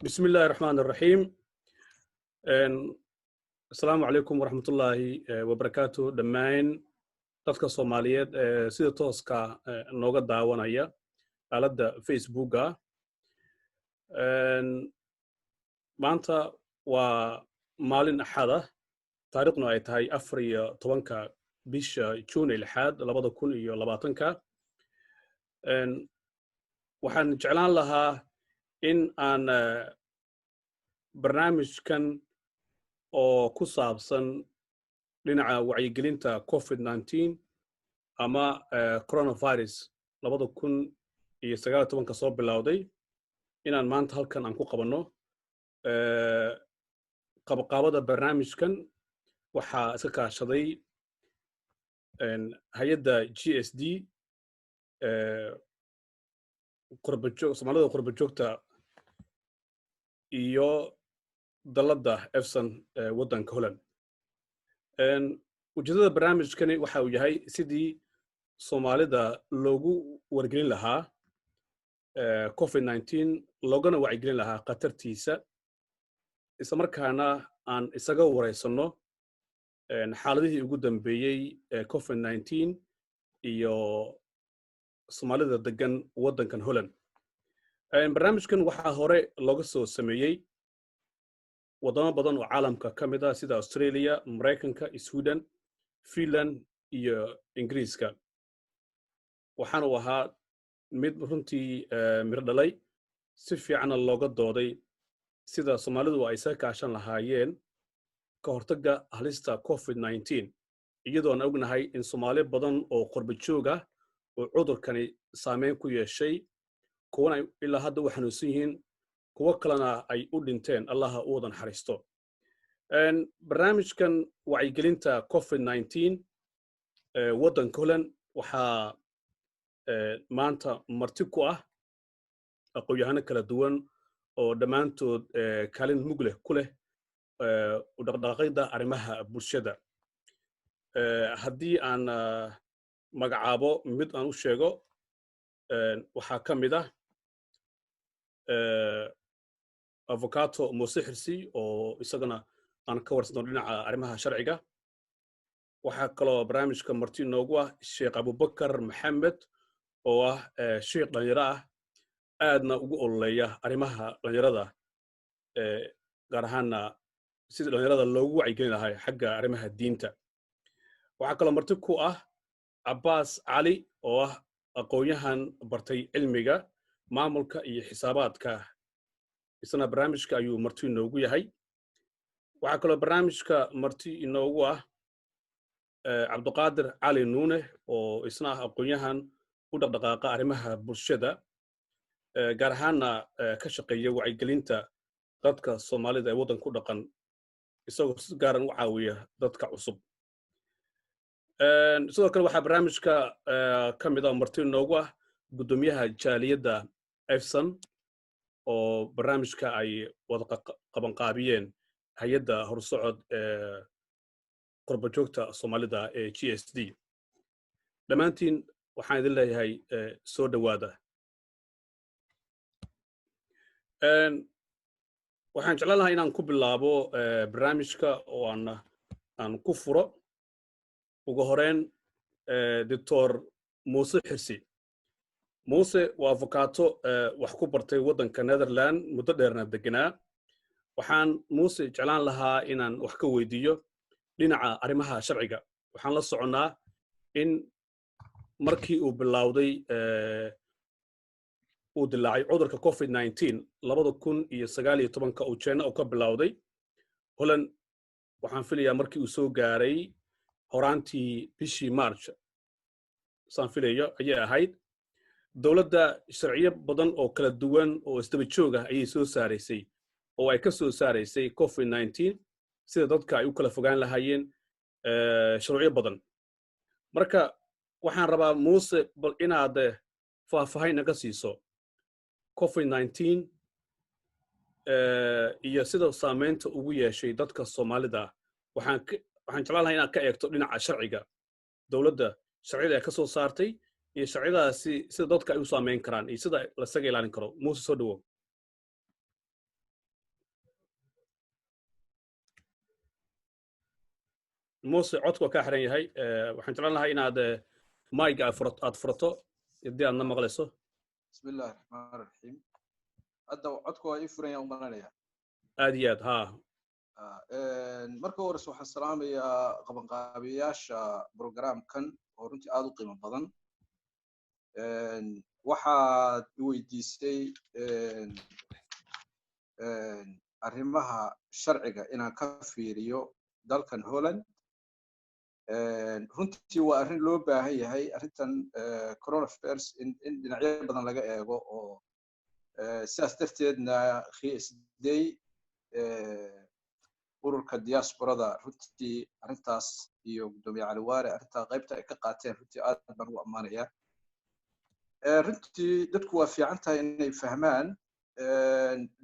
بسم الله الرحمن الرحيم. السلام عليكم ورحمة الله وبركاته. دمين dadka Soomaaliyeed sida tooska nooga daawanaya aaladda Facebooka. Maanta waa maalin Axad ah, taariikhdu ay tahay 14-ka bisha June 2020. Waxaan jeclaan lahaa in aan barnaamijkan oo ku saabsan dhinaca wacyigelinta COVID-19 ama coronavirus 2019 soo bilowday inaan maanta halkan aan ku qabanno qabaqabada barnaamijkan waxaa iska kaashaday hay'adda GSD Soomaalida qurba joogta iyo dalladda EFSAN waddanka Holland. Ujeedada barnaamijkani waxa uu yahay sidii Soomaalida loogu wargelin lahaa COVID-19 loogana wacyigelin lahaa khatartiisa isla markaana aan isaga wareysano xaaladihii ugu dambeeyey COVID-19 iyo Soomaalida degan waddankan Holland. Barnaamijkan waxaa hore looga soo sameeyey wadamo badan oo caalamka ka mid ah sida Australia, Mareykanka, Sweden, Finland iyo Ingiriiska. Waxaan u ahaa mid runtii miro dhalay si fiican looga dooday sida Soomaalidu ay iska kaashan lahaayeen ka hortagga halista COVID-19 iyadoo aan ognahay in Soomaali badan oo qurba joog ah oo cudurkani saameyn ku yeeshay kuwana ilaa hadda waxay xanuunsan yihiin kuwa kalena ay u dhinteen allaha u wada naxariisto. Barnaamijkan wacyigelinta COVID-19 waddanka Holland waxaa maanta marti ku ah aqoonyahano kala duwan oo dhammaantood kaalin mug leh ku leh u dhaqdhaqaaqida arrimaha bulshada. Haddii aan magacaabo mid aan u sheego waxaa ka mid ah avocado Muse Xirsi oo isagana aan ka warsano dhinaca arrimaha sharciga. waxaa kaloo barnaamijka marti noogu ah Sheekh Abubakar Maxamed oo ah sheekh dhalinyaro ah aadna ugu ololeeya arrimaha dhalinyarada gaar ahaana sida dhalinyarada loogu wacyigelin lahaa xagga arrimaha diinta. waxaa kaloo marti ku ah Abbas Cali oo ah aqoonyahan bartay cilmiga maamulka iyo xisaabaadka isna barnaamijka ayuu marti inoogu yahay. waxaa kaloo barnaamijka marti inoogu ah Cabdiqaadir Cali Nuune oo isna ah aqoonyahan u dhaqdhaqaaqa arrimaha bulshada gaar ahaana ka shaqeeya wacyigelinta dadka Soomaalida ee waddanka ku dhaqan isagoo si gaaran u caawiya dadka cusub. sidoo kale waxaa barnaamijka ka mid ah marti inoogu ah gudoomiyaha jaaliyadda EFSAN oo barnaamijka ay wada qabanqaabiyeen hay'adda horsocod qurba joogta Soomaalida ee GSD. dhammaantiin waxaan idin leeyahay soo dhawaada. waxaan jeclaan lahaa inaan ku bilaabo barnaamijka oo aan ku furo ugu horeyn Dr. Muse Xirsi. Muse waa avocado wax ku bartay waddanka Netherland muddo dheerna deganaa. waxaan Muse jeclaan lahaa inaan wax ka weydiiyo dhinaca arrimaha sharciga. waxaan la soconnaa in markii uu bilowday uu dilaacay cudurka COVID-19 2019 uu China ka bilowday Holland. waxaan filayaa markii uu soo gaaray horaantii bishii March saan filayo ayay ahayd. dowladda sharciyo badan oo kala duwan oo isdaba joog ah ayay soo saaraysay oo ay ka soo saaraysay COVID-19 sida dadka ay u kala fogaan lahaayeen sharciyo badan. marka waxaan rabaa Muse bal inaad faahfaahin naga siiso COVID-19 iyo sida saameynta ugu yeeshay dadka Soomaalida. waxaan jeclaan lahaa inaad ka eegto dhinaca sharciga dowladda sharciyada ay ka soo saartay iyo sharciyadaasi sida dadka ay u saameyn karaan iyo sida la isaga ilaalin karo. Muse soo dhawow. موسى عدك وكاحرين يهي وحن تلان لها إن مايك أد فرطو يدي أن مغلسه. بسم الله الرحمن الرحيم. أدى عدك وإفرين يوم بناليها. آديات ها. marka hore waxaan salaamayaa qabanqaabiyaasha programkan oo runtii aad u qiimo badan waxaad weydiisay arrimaha sharciga inaan ka fiiriyo dalkan Holland runtii waa arrin loo baahan yahay arrintan coronavirus in dhinacyo badan laga eego oo sidaas darteedna khiisday ururka diasporada runtii arrintaas iyo gudoomiye Cali Waare arrinta qaybta ay ka qaateen runtii aad baan u amaanayaa runtii dadku waa fiican tahay inay fahmaan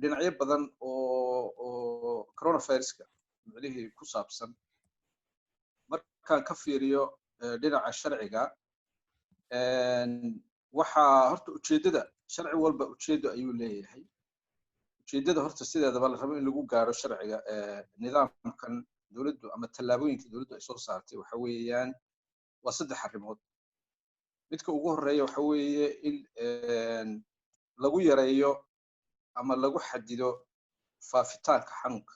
dhinacyo badan oo coronaviruska macnihii ku saabsan markaan ka fiiriyo dhinaca sharciga waxaa horta ujeedada sharci walba ujeedo ayuu leeyahay ujeedada horta sideedaba la rabo in lagu gaaro sharciga nidaamkan dawladdu ama tallaabooyinka dawladdu ay soo saartay waxa weeyaan waa saddex arrimood midka ugu horeeya waxa weeye in lagu yareeyo ama lagu xadido faafitaanka xanuunka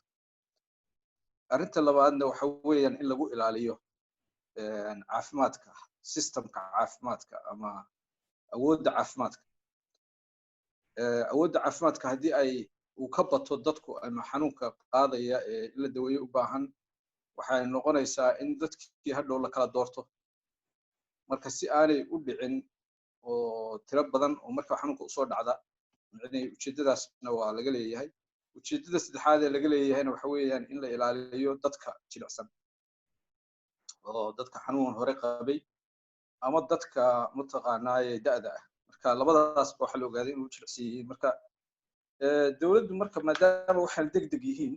arrinta labaadna waxa weeyaan in lagu ilaaliyo caafimaadka systemka caafimaadka ama awoodda caafimaadka haddii ay uu ka bato dadku ama xanuunka qaadaya ee la daweeyo u baahan waxay noqonaysaa in dadkii hadhow la kala doorto marka si aanay u dhicin oo tiro badan oo marka xanuunka usoo dhacda macnii ujeedadaasna waa laga leeyahay ujeedada saddexaad ee laga leeyahayna waxa weeyaan in la ilaaliyo dadka jilicsan oo dadka xanuun hore qabay ama dadka mataqaanaaye da'da ah marka labadaas waxa la ogaaday inuu jilicsan yihiin marka dawladdu marka maadaama waxaan degdeg yihiin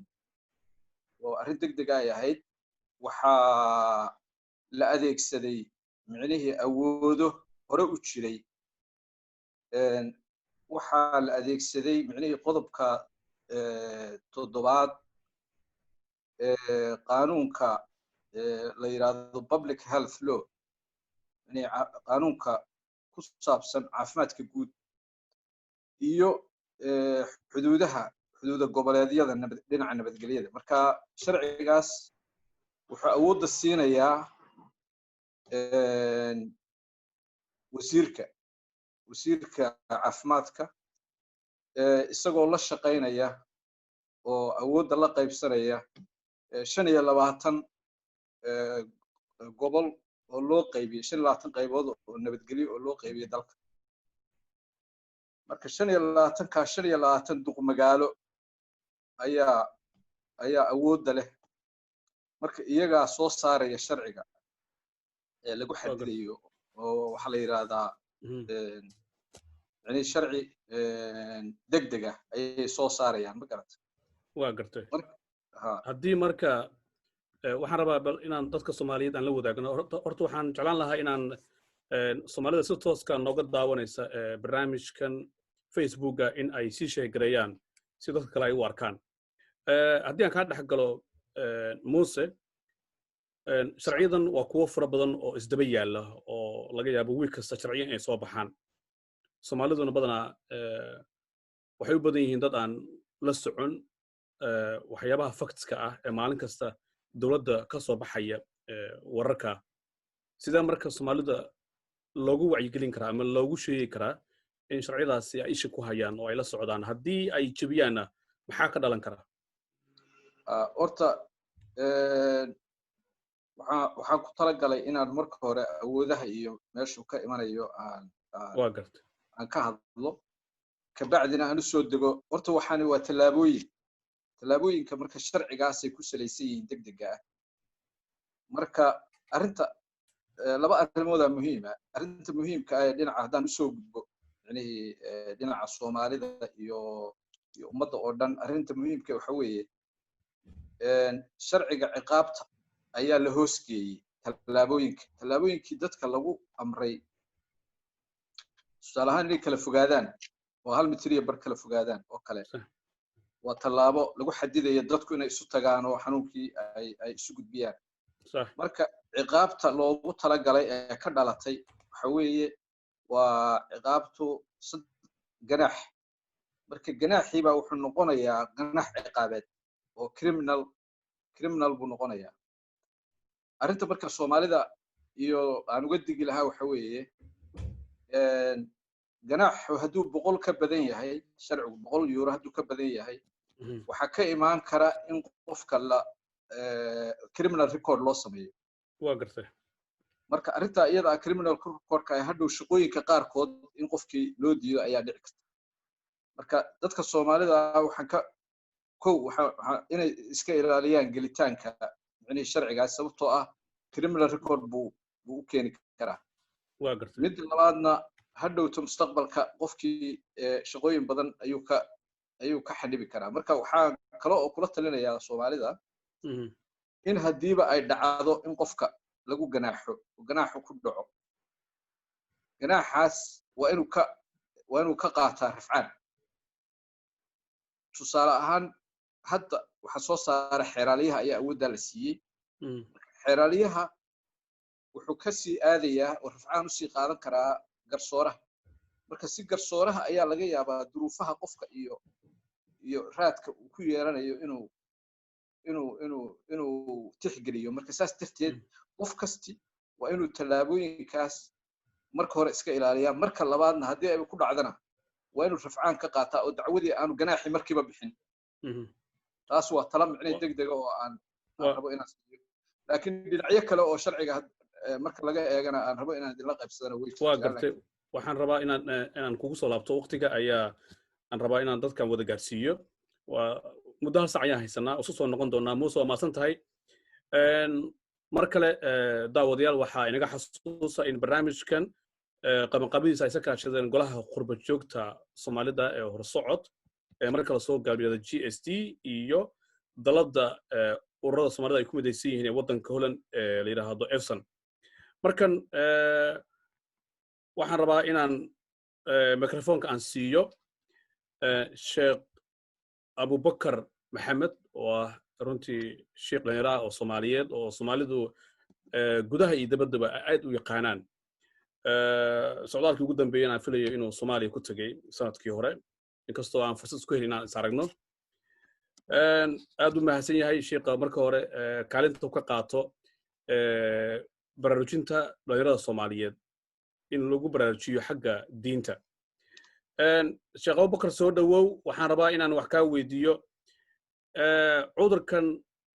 oo arrin degdeg ay ahayd waxaa la adeegsaday macnihii awoodo hore u jiray waxaa la adeegsaday macnihii qodobka toddobaad qaanuunka la yiraahdo public health law yani qaanuunka ku saabsan caafimaadka guud iyo xuduuda goboleedyada dhinaca nabadgelyada marka sharcigaas wuxuu awoodda siinayaa wasiirka caafimaadka isagoo la shaqaynaya oo awoodda la qaybsanaya 25 gobol oo loo qaybiyay 25 qaybood oo nabadgelyo oo loo qaybiyay dalka marka 25 duq magaalo ayaa awoodda leh marka iyaga soo saaraya sharciga ee lagu xadidayo oo waxa la yiraahdaa yani sharci degdeg ah ay soo saarayaan ma garata waa gartay haddii marka waxaan rabaa bal inaan dadka Soomaaliyeed aan la wadaagno horta waxaan jeclaan lahaa inaan Soomaalida si tooska nooga daawanaysa barnaamijkan Facebooka in ay si sheegareeyaan si dadka kale ay u arkaan haddii aan ka dhex galo Muuse sharciyadan waa kuwo fara badan oo isdaba yaala oo laga yaabo wiil kasta sharciyan ay soo baxaan Soomaaliduna badanaa waxay u badan yihiin dad aan la socon waxyaabaha factska ah ee maalin kasta dawladda ka soo baxaya wararka sida marka Soomaalida loogu wacyigelin karaa ama loogu sheegi karaa in sharciyadaasi ay isha ku hayaan oo ay la socdaan haddii ay jabiyaanna maxaa ka dhalan kara horta waxaan ku talagalay inaan marka hore awoodaha iyo meeshuu ka imanayo aan ka hadlo kabacdina aan u soo dego horta waxaani waa tallaabooyinka marka sharcigaasay ku salaysan yihiin degdega ah marka arrinta laba arrimooda muhiima arrinta muhiimka ah ee dhinaca haddaan usoo gudbo yani dhinaca Soomaalida iyo ummadda oo dhan arrinta muhiimka waxa weeye sharciga ciqaabta ayaa la hoosgeeyay tallaabooyinkii dadka lagu amray tusaale ahaan inay kala fogaadaan oo 1 mitir iyo bar kala fogaadaan oo kale waa tallaabo lagu xadidayo dadku inay isu tagaan oo xanuunkii ay isu gudbiyaan صح marka ciqaabta loogu talagalay ee ka dhalatay waxa weeye waa ciqaabtu ganaax marka ganaaxii baa wuxuu noqonayaa ganaax ciqaabeed oo criminal buu noqonayaa arrinta marka Soomaalida iyo aan uga digi lahaa waxa weeye ganaaxu hadduu 100 ka badan yahay sharcigu 100 euro hadduu ka badan yahay waxa ka imaan kara in qofka la criminal record loo sameeyo waa gartay marka arrinta iyada criminal record ka hadhow shaqooyinka qaarkood in qofkii loo diido ayaa dhici karta marka dadka Soomaalida waxa inay iska ilaaliyaan gelitaanka yani sharcigaas sababtoo ah criminal record buu u keeni karaa waa gartay mid labaadna hadhowto mustaqbalka qofkii shaqooyin badan ayuu ka xanibi karaa marka waxaa kale oo kula talinayaa Soomaalida in hadiiba ay dhacdo in qofka lagu ganaaxo ku dhaco ganaaxaas waa inuu ka qaataa rafcaan tusaale ahaan hadda waxa soo saaray xeeraaliyaha ayaa awoodda la siiyey xeeraaliyaha wuxuu ka sii aadayaa oo rafcaan u sii qaadan karaa garsooraha marka si garsooraha ayaa laga yaabaa duruufaha qofka iyo raadka uu ku yeelanayo inuu tixgeliyo marka saas darteed qof kasti waa inuu tallaabooyinkaas marka hore iska ilaaliyaa marka labaadna haddii ay ku dhacdana waa inuu rafcaan ka qaataa oo dacwadii aanu ganaaxi markiiba bixin taas waa tala micnay degdeg oo aan rabo inaan siiyo laakiin dhinacyo kale oo sharciga marka laga eegana aan rabo inaan idinla qaybsadana waa gartay waxaan rabaa inaan kugu soo laabto waqtiga aan rabaa inaan dadkan wada gaarsiiyo waa muddo hal saac ayaan haysanaa isu soo noqon doonaa muuse waa maasan tahay mar kale daawadayaal waxaa inaga xasuusa in barnaamijkan qabanqaabadiisa ay ka kaashadeen golaha qurba joogta Soomaalida ee Horsocod marka la soo gaabiyada GST iyo dalada ururada Soomaalida ay ku midaysan yihiin ee wadanka Holland la yiraahdo Efsan markan waxaan rabaa inaan mikrofoonka aan siiyo Sheekh Abubakar Maxamed oo runtii sheekh dhalinyaro oo Soomaaliyeed oo Soomaalidu gudaha iyo dibadda aad u yaqaanaan socdaalkii ugu dambeeyay aan filayo inuu Soomaaliya ku tagay sanadkii hore inkastoo aan fursad isku helin inaan is aragno aad u mahadsan yahay sheekha marka hore kaalinta ka qaato baraarujinta dhalinyarada Soomaaliyeed in lagu baraarujiyo xagga diinta Sheekh Abubakar soo dhawow waxaan rabaa inaan wax ka weydiiyo cudurkan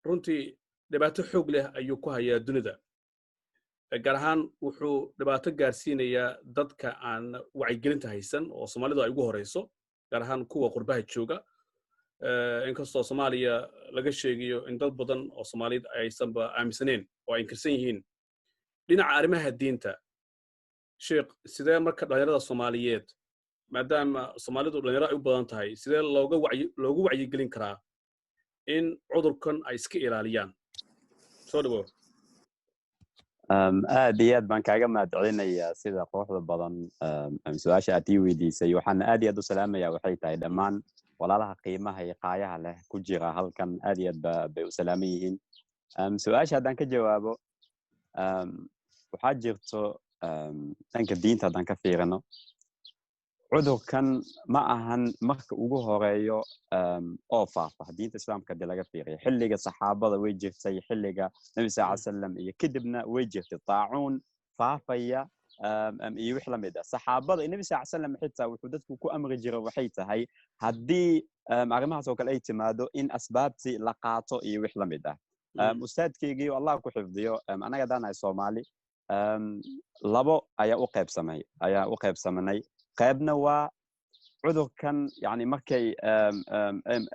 runtii dhibaato xoog leh ayuu ku hayaa dunida gaar ahaan wuxuu dhibaato gaarsiinayaa dadka aan wacyigelinta haysan oo Soomaalidu ay ugu horeyso gaar ahaan kuwa qurbaha jooga inkastoo Soomaaliya laga sheegayo in dad badan oo Soomaaliyeed aysanba aaminsaneen oo ay inkirsan yihiin dhinaca arrimaha diinta sheekh sidee marka dhalinyarada Soomaaliyeed maadaama Soomaalidu dhalinyaro ay u badan tahay sidee loogu wacyigelin karaa in cudurkan ay iska ilaaliyaan soo dhawow aad iyo aad baan kaaga mahadcelinayaa sida quruxda badan su'aasha aad ii weydiisay waxaan aad iyo aad u salaamayaa waxay tahay dhammaan walaalaha qiimaha iyo qaayaha leh ku jira halkan aad iyo aad bay u salaaman yihiin su'aasha haddaan ka jawaabo waxaa jirto dhanka diinta haddaan ka fiirino cudurkan ma ahan marka ugu horeeyo oo faafa diinta islaamka hadii laga fiiriyo xilliga saxaabada way jirtay xilliga nabi sallallahu alayhi wasallam iyo kadibna way jirtay taacuun faafaya iyo wix la mid ah saxaabada nabi sallallahu alayhi wasallam xitaa wuxuu dadku ku amri jiray waxay tahay haddii arrimahaas oo kale ay timaado in asbaabti la qaato iyo wix la mid ah ustaadkeygii Allah ku xifdiyo anaga daanahay Soomaali labo ayaa u qaybsamanay qaybna waa cudurkan yani markay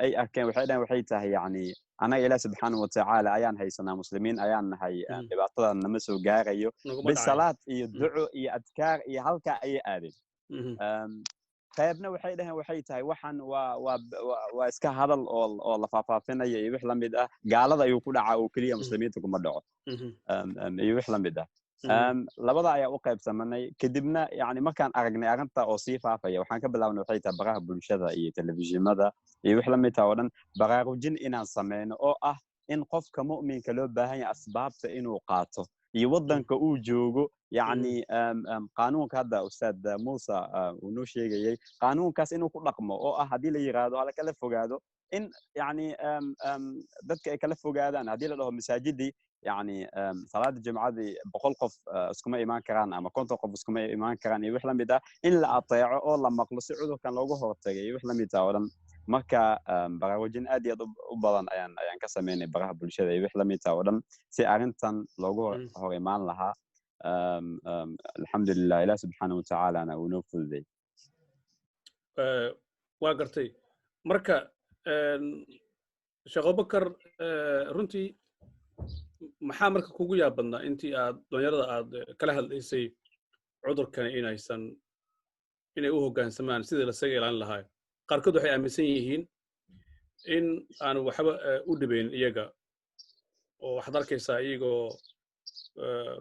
ay arkeen waxay tahay yani anaga Ilaahay subhanahu wa ta'ala ayaan haysanaa muslimiin ayaan nahay dhibaatada nama soo gaarayo bisalaad iyo duco iyo adkaar iyo halka ay aadeen qaybna waxay tahay waxan waa iska hadal oo la faafinayo iyo wix la mid ah gaalada ayuu ku dhacaa oo kaliya muslimiinta kuma dhaco iyo wix la mid ah labada ayaa u qaybsamanay kadibna yani markaan aragnay arrinta oo sii faafaya waxaan ka bilaabnay waxay tahay baraha bulshada iyo telefishinada iyo wix la mid ah oo dhan baraarujin inaan sameeyno oo ah in qofka mu'minka loo baahan yahay asbaabta inuu qaato iyo wadanka uu joogo yani qaanuunka hadda ustaad Musa uu noo sheegayay qaanuunkaas inuu ku dhaqmo oo ah hadii la yiraahdo hala kala fogaado in yani dadka ay kala fogaadaan hadii la dhaho masaajidii يعني صلاة الجمعة دي بقول قف اسكما إيمان كران أما كنت قف اسكما إيمان كران يوحلا ميدا إن لا أطيع أو لما قلص عذر كان لوجه هرتجي يوحلا ميدا ولم مركا براوجين أدي أبلان أيان كسميني براه بالشدة يوحلا ميدا ولم سأرنتن لوجه هرمان لها الحمد لله إله سبحانه وتعالى أنا ونوفل ذي واقرتي مركا شغل بكر رنتي maxaa marka kugu yaabadna intii aad dhalinyarada aad kala hadlaysay cudurkan inay u hoggaansamaan sidii la saga ilaalin lahaa qaarkood waxay aaminsan yihiin in aan waxba u dhibayn iyaga oo waxaad arkaysaa iyagoo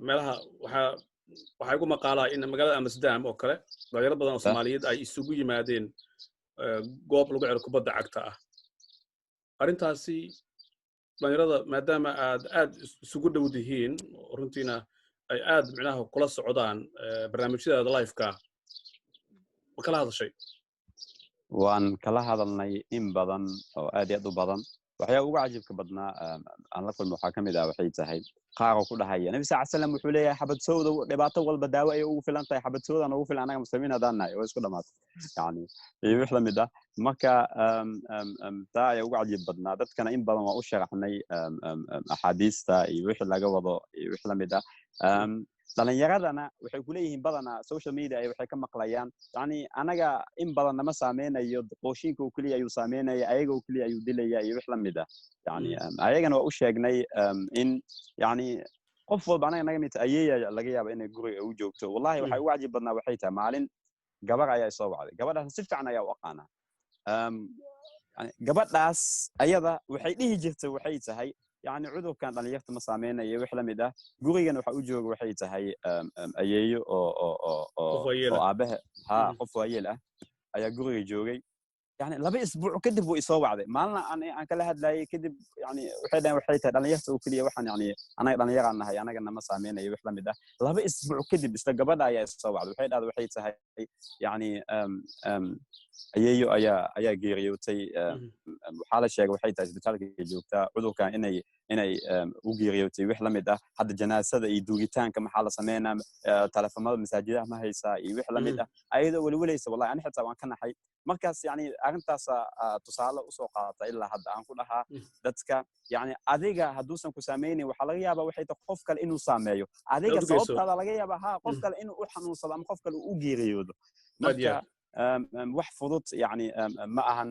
meelaha waxay ugu maqaalaa in magaalada Amsterdam oo kale dhalinyaro badan oo Soomaaliyeed ay isugu yimaadeen goob lagu ciyaaro kubadda cagta ah arrintaasi dhalinyarada maadaama aad isugu dhowdihiin runtiina ay aad macnaha kula socdaan barnaamijyada live-ka kala hadashay waan kala hadalnay in badan oo aad iyo aad u badan waxyaa ugu cajiibka badnaa aan la kulmo waxa kamid ah waxay tahay qaar ku dhahaya nabi sallallahu wuxuu leeyahay xabad sawda dhibaato walba daawo ay ugu filan tahay xabad sawda ugu filan anaga muslimiin hadanahay oo isku dhamaatay yani iyo wix la mid ah marka taa ay ugu cajiib badnaa dadkana in badan waa u sharaxnay axaadiista iyo wix laga wado iyo wix la mid ah dhalinyaradana waxay ku leeyihiin badana social media ay waxay ka maqlayaan yani anaga in badan nama saameynayo qooshinka uu kaliya ayuu saameynayaa ayaga uu kaliya ayuu dilaya iyo wix la mid ah yani ayagana waa u sheegnay in yani qof walba anaga naga mid ayeeya laga yaabo inay guriga u joogto wallahi waxay ugu cajiib badnaa waxay tahay maalin gabar ayaa soo wacday gabadhaas si fiican ayaa u aqaana gabadhaas ayada waxay dhihi jirtay waxay tahay يعني عذر كان دليل ما سامعنا يوحي لمي ده جوريجن وحا أوجوج وحي تهاي أييو أو أبه ها قفويلة أي جوري جوري يعني لبي أسبوع كذب ويصوّع ذي مالنا أنا كله هاد لاي كذب يعني وحيدا وحيته دليل وكلي وحن يعني أنا دليل عنها يعني أنا ما سامعنا يوحي لمي ده لبي أسبوع كذب استجابة ده يصوّع وحيدا هذا وحي تهاي يعني أييو أيا جيريو تي وحالة شيء وحي تهاي بتالك جوكتا عذر كان inay u geeriyootay wix la mid ah hadda janaasada iyo duugitaanka maxaa la sameeynaa telefoonada masaajidaha ma haysaa iyo wix la mid ah ayadoo waliwaleysa wallahi ani xitaa waan ka naxay markaas yani arintaas tusaale u soo qaatay ilaa hadda aan ku dhahaa dadka yani adiga haduusan ku saameynin waxa laga yaabaa waxay tahay qof kale inuu saameeyo adiga sababtaada laga yaabaa qof kale inuu u xanuunsado ama qof kale u geeriyoodo marka wax fudud yani ma ahan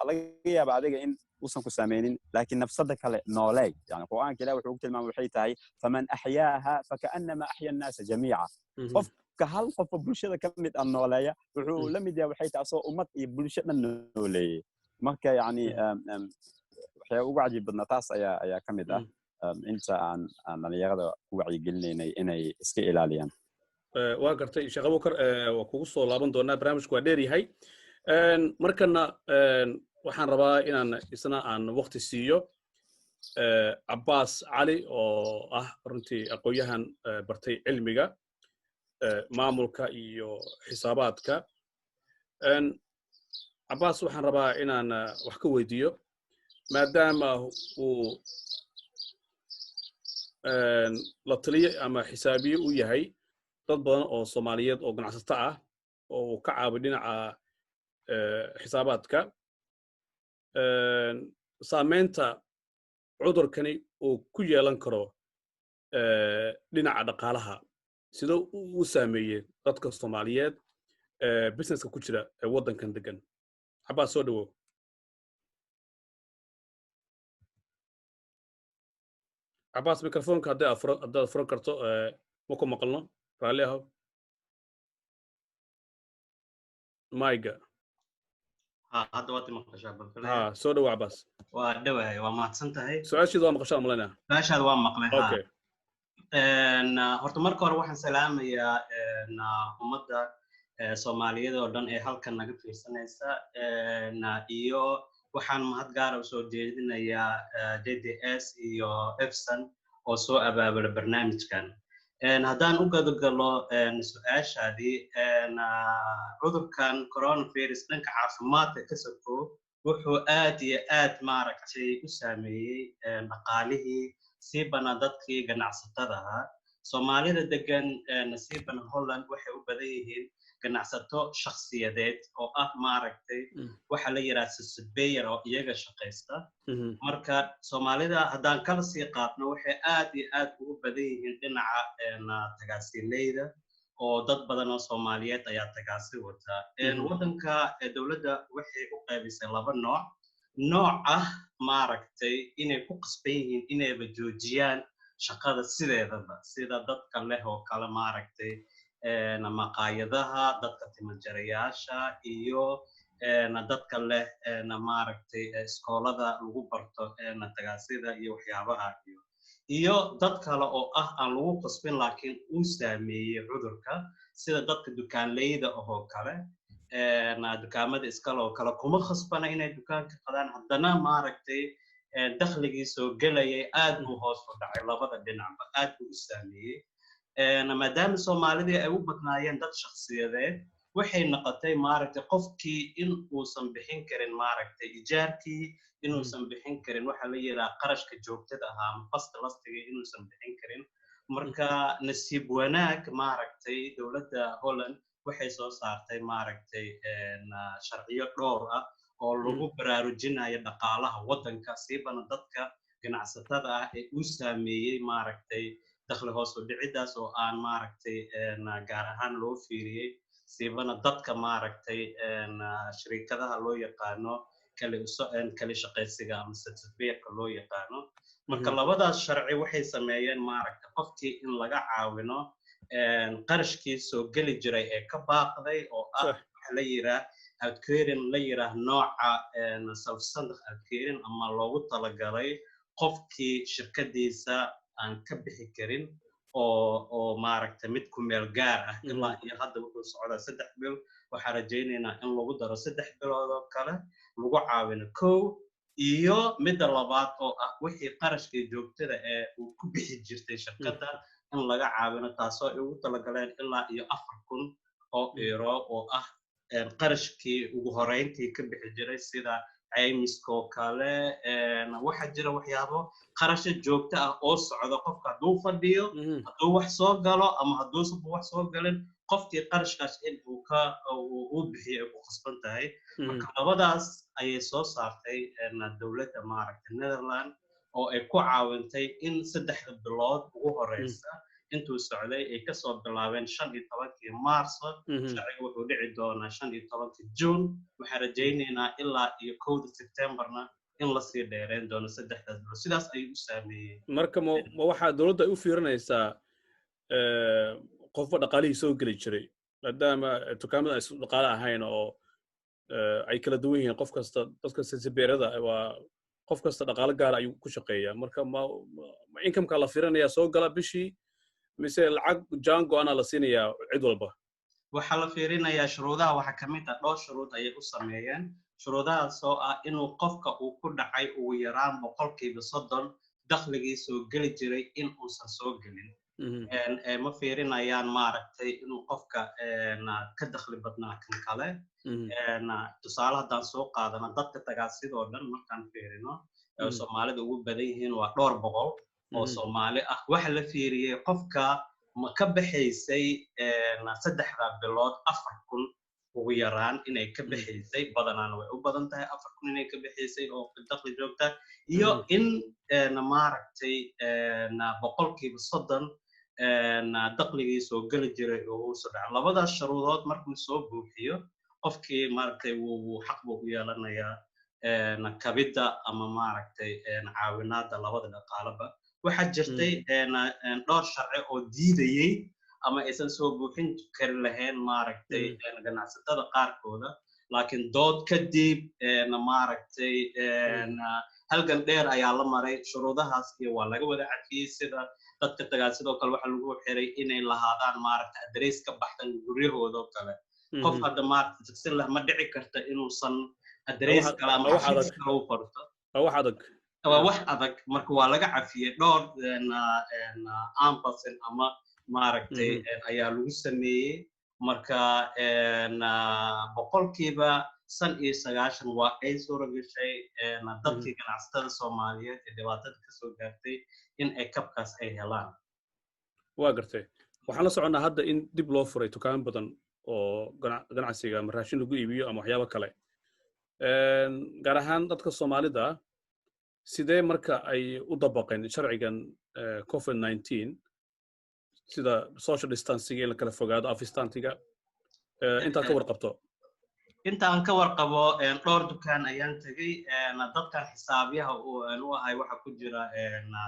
laga yaabaa adiga in وصل كسامين لكن نفسدك على نولي يعني القرآن كلا وحوك الماء وحيتها فمن أحياها فكأنما أحيا الناس جميعا قف كهل قف بلشة كمية النولية وحو لم يدي وحيتها صو أمت بلشة النولية مركا يعني وحيا وعجي بالنطاس يا كمية أنت عن اليغد وعي قلني إني اسكي إلاليا واقرتي شغل بكر وكوصو لابن دونا برامج كواديري هاي مركنا waxaan rabaa inaan isna aan waqti siiyo Abbas Ali oo ah runtii aqoonyahan bartay cilmiga maamulka iyo xisaabaadka Abbas waxaan rabaa inaan wax ka weydiiyo maadaama uu la taliye ama xisaabiye u yahay dad badan oo Soomaaliyeed oo ganacsato ah oo ka caawiyo dhinaca xisaabaadka saameynta cudurkani uu ku yeelan karo dhinaca dhaqaalaha sida uu saameeyay dadka Soomaaliyeed businesska ku jira ee wadankan degan Abbas soo dhawo Abbas mikrofoonka hadda furo karto ma ku maqalno raali ah maiga هذا وقت مقشة بالفعل. سو دوا عباس. ودوا وما تصنته. سؤال شيء دوا مقشة ملنا. باش هذا وام مقلها. أوكي. هرتمرك روح سلام يا أمدا Soomaaliyeed oo dhan ee halkan naga fiirsanaysa iyo waxaan mahad gaar ah usoo jeedinayaa JDS iyo Epson oo soo abaabula barnaamijkan haddaan u gadagalo su-aashaadii cudurkan coronavirus dhanka caafimaadka ka soko wuxuu aad iyo aad maaragtay u saameeyey dhaqaalihii siibana dadkii ganacsatada ahaa soomaalida degan siibana Holland waxay u badan yihiin ganacsato shakhsiyadeed oo ah maaragtay waxa la yiraahdo susubeeyar oo iyaga shaqeysta marka soomaalida haddaan kala sii qaadno waxay aad iyo aad ugu badan yihiin dhinaca tagaasiileyda oo dad badan oo Soomaaliyeed ayaa tagaasi wata wadanka dawladda waxay u qaybisay laba nooc ah maaragtay inay ku qasban yihiin inay joojiyaan shaqada sideedaba sida dadka leh oo kala maaragtay maqaayadaha dadka timajarayaasha iyo dadka leh maaragtay iskoolada lagu barto tagaasida iyo waxyaabaha iyo dad kale oo ah aan lagu qasbin laakiin uu saameeyay cudurka sida dadka dukaanleyda oo kale dukaamada iskale oo kale kuma khasbana inay dukaanka qadaan haddana maaragtay dakhligii soo gelayay aad u hoos u dhacay labada dhinacba aad u saameeyay maadaama Soomaalida ay u badnaayeen dad shakhsiyadeed waxay noqotay maaragtay qofkii in uusan bixin karin maaragtay ijaarkii inuusan bixin karin waxa la yiraahdo qarashka joogtada ah ama fastlastiga inuusan bixin karin marka nasiib wanaag maaragtay dawladda Holland waxay soo saartay maaragtay sharciyo dhowr ah oo lagu baraarujinayo dhaqaalaha wadanka siibana dadka ganacsatada ah ee uu saameeyay maaragtay dakhli hoos u dhicidaas oo aan maaragtay gaar ahaan loo fiiriyay siibana dadka maaragtay shirkadaha loo yaqaano kale shaqaysiga ama certificate loo yaqaano marka labadaas sharci waxay sameeyeen maaragtay qofkii in laga caawino qarashkii soo gali jiray ee ka baaqday oo ah waxa la yiraahdo outkeering la yiraahdo nooca self-funded outkeering ama loogu talagalay qofkii shirkadiisa aan ka bixi karin oo maaragtay mid ku meel gaar ah ilaa iyo hadda wuxuu socdaa 3 bil waxaan rajaynaynaa in lagu daro 3 bilood oo kale lagu caawino kow iyo midda labaad oo ah wixii qarashkii joogtada ee uu ku bixi jirtay shirkadda in laga caawino taasoo ay ugu talagaleen ilaa iyo 4,000 oo euro oo ah qarashkii ugu horeyntii ka bixi jiray sida caymiska oo kale waxa jira waxyaabo qarasho joogto ah oo socdo qofka hadduu fadhiyo hadduu wax soo galo ama hadduusan wax soo galin qofkii qarashkaas in uu bixiyo ay ku khasban tahay marka labadaas ayay soo saartay dawladda maaragtay Netherlands oo ay ku caawintay in 3 bilood ugu horeysa intuu socday ay ka soo bilaabeen 15 Maarso sharciga wuxuu dhici doonaa 15 June waxaan rajaynaynaa ilaa iyo 1 Septemberna in la sii dheereen doono 3 bilood sidaas ay u saameeyeen marka ma waxa dawladda ay u fiirinaysaa qofba dhaqaalihii soo gali jiray maadaama dukaamada ay dhaqaale ahayn oo ay kala duwan yihiin qof kasta dadka sibeerada waa qof kasta dhaqaale gaar ayuu ku shaqeeyaa marka ma income-ka la fiirinayaa soo gala bishii mise lacag jango ana la siinayaa cid walba waxa la fiirinayaa shuruudaha waxa kamid ah dhowr shuruud ay u sameeyeen shuruudahaas oo ah inuu qofka uu ku dhacay ugu yaraan 30% dakhligii soo gali jiray in uusan soo galin ma fiirinayaan maaragtay inuu qofka ka dakhli badnaa kan kale tusaale haddaan soo qaadana dadka tagaasidoo dhan markaan fiirino Soomaalida ugu badan yihiin waa dhowr boqol oo Soomaali ah waxa la fiiriyay qofka ma ka baxaysay 3 bilood 4,000 ugu yaraan inay ka baxaysay badanaan way u badan tahay 4,000 inay ka baxaysay oo dakhli joogta iyo in maaragtay 30% dakhligii soo gali jiray oo soo dhac labadaas shuruudood markuu soo buuxiyo qofkii maaragtay wuu xaq buu u yeelanayaa kabida ama maaragtay caawinaada labada dhaqaalaba waxa jirtay dhowr sharci oo diidayay ama aysan soo buuxin kari lahayn maaragtay ganacsatada qaarkooda laakiin dood kadib maaragtay halgan dheer ayaa la maray shuruudahaas iyo waa laga wada cadfiyey sida dadka tagaasidoo kale waxa lagu xiray inay lahaadaan maaragtay adrees ka baxsan guryahooda oo kale qof hadda maaragtay tagsin leh ma dhici karta inuusan address kale ama xafiis kale u qorto wax adag waa wax adag marka waa laga cafiyey dhowr ambasan ama maaragtay ayaa lagu sameeyey marka boqolkiiba 95 waa ay suura gashay dadkii ganacsatada Soomaaliyeed ee dhibaatada ka soo gaartay in ay kabkaas ay helaan waa gartay waxaan la soconaa hadda in dib loo furay dukaan badan oo ganacsiga ama raashin lagu iibiyo ama waxyaabo kale gaar ahaan dadka Soomaalida sidee marka ay u dabaqeen sharcigan COVID-19 sida social distancing in la kala fogaado afistantiga inta ka warqabto intaan ka warqabo dhowr dukaan ayaan tagay dadkan xisaabiyaha oo ahay waxa ku jira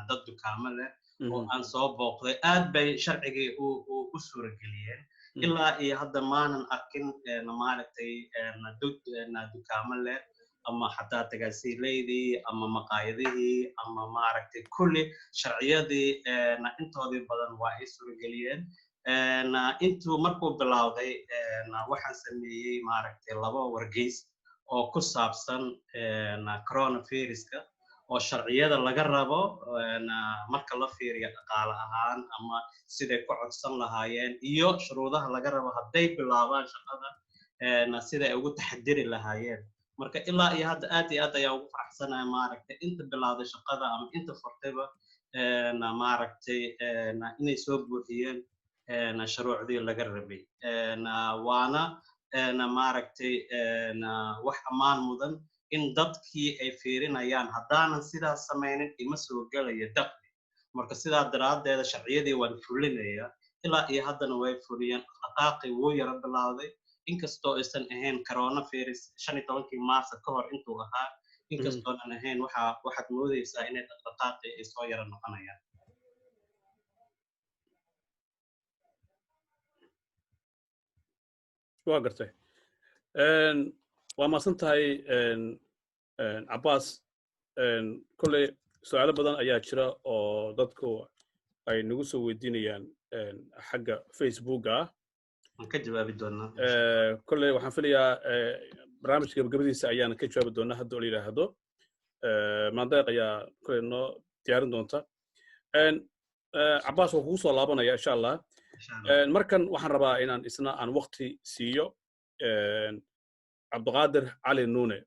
dad dukaamo leh oo aan soo booqday aad bay sharcigii u suura geliyeen ilaa iyo hadda maanan arkin maaragtay dukaamo leh ama xataa tagaasiileydii ama maqaayadihii ama maaragtay kulli sharciyadii intoodii badan waa ay suura geliyeen intuu markuu bilowday waxaan sameeyey maaragtay 2 wargeys oo ku saabsan coronaviruska oo sharciyada laga rabo marka la fiiriyo dhaqaale ahaan ama siday ku codsan lahaayeen iyo shuruudaha laga rabo hadday bilaabaan shaqada sida ay ugu taxadiri lahaayeen marka ilaa iyo hadda aad iyo aad ayaa ugu faraxsanahay maaragtay inta bilowday shaqada ama inta furtayba maaragtay inay soo buuxiyeen shuruucdii laga rabay waana maaragtay wax ammaan mudan in dadkii ay fiirinayaan haddaanan sidaas samaynin ima soo gelayo dakhli marka sidaa daraaddeeda sharciyadii waan fulinayaa ilaa iyo haddana way fuliyeen dhaqaaqii wuu yara bilowday inkastoo aysan ahayn coronavirus 15 Maarso ka hor intuu ahaa inkastoo aan ahayn waxaad moodaysaa inay dhaqaaqii ay soo yara noqonayaan waa gartay waa maasan tahay Abbas kolley su'aalo badan ayaa jira oo dadku ay nagu soo weydiinayaan xagga Facebook-ga ka jawaabi doonaa kolley waxaan filayaa barnaamijka gabagabadiisa ayaan ka jawaabi doonaa hadda oo la yiraahdo maandeeq ayaa kolley noo diyaarin doonta Abbas waa kugu soo laabanaya insha Allah markan waxaan rabaa inaan isna aan waqti siiyo Cabdiqaadir Cali Nuune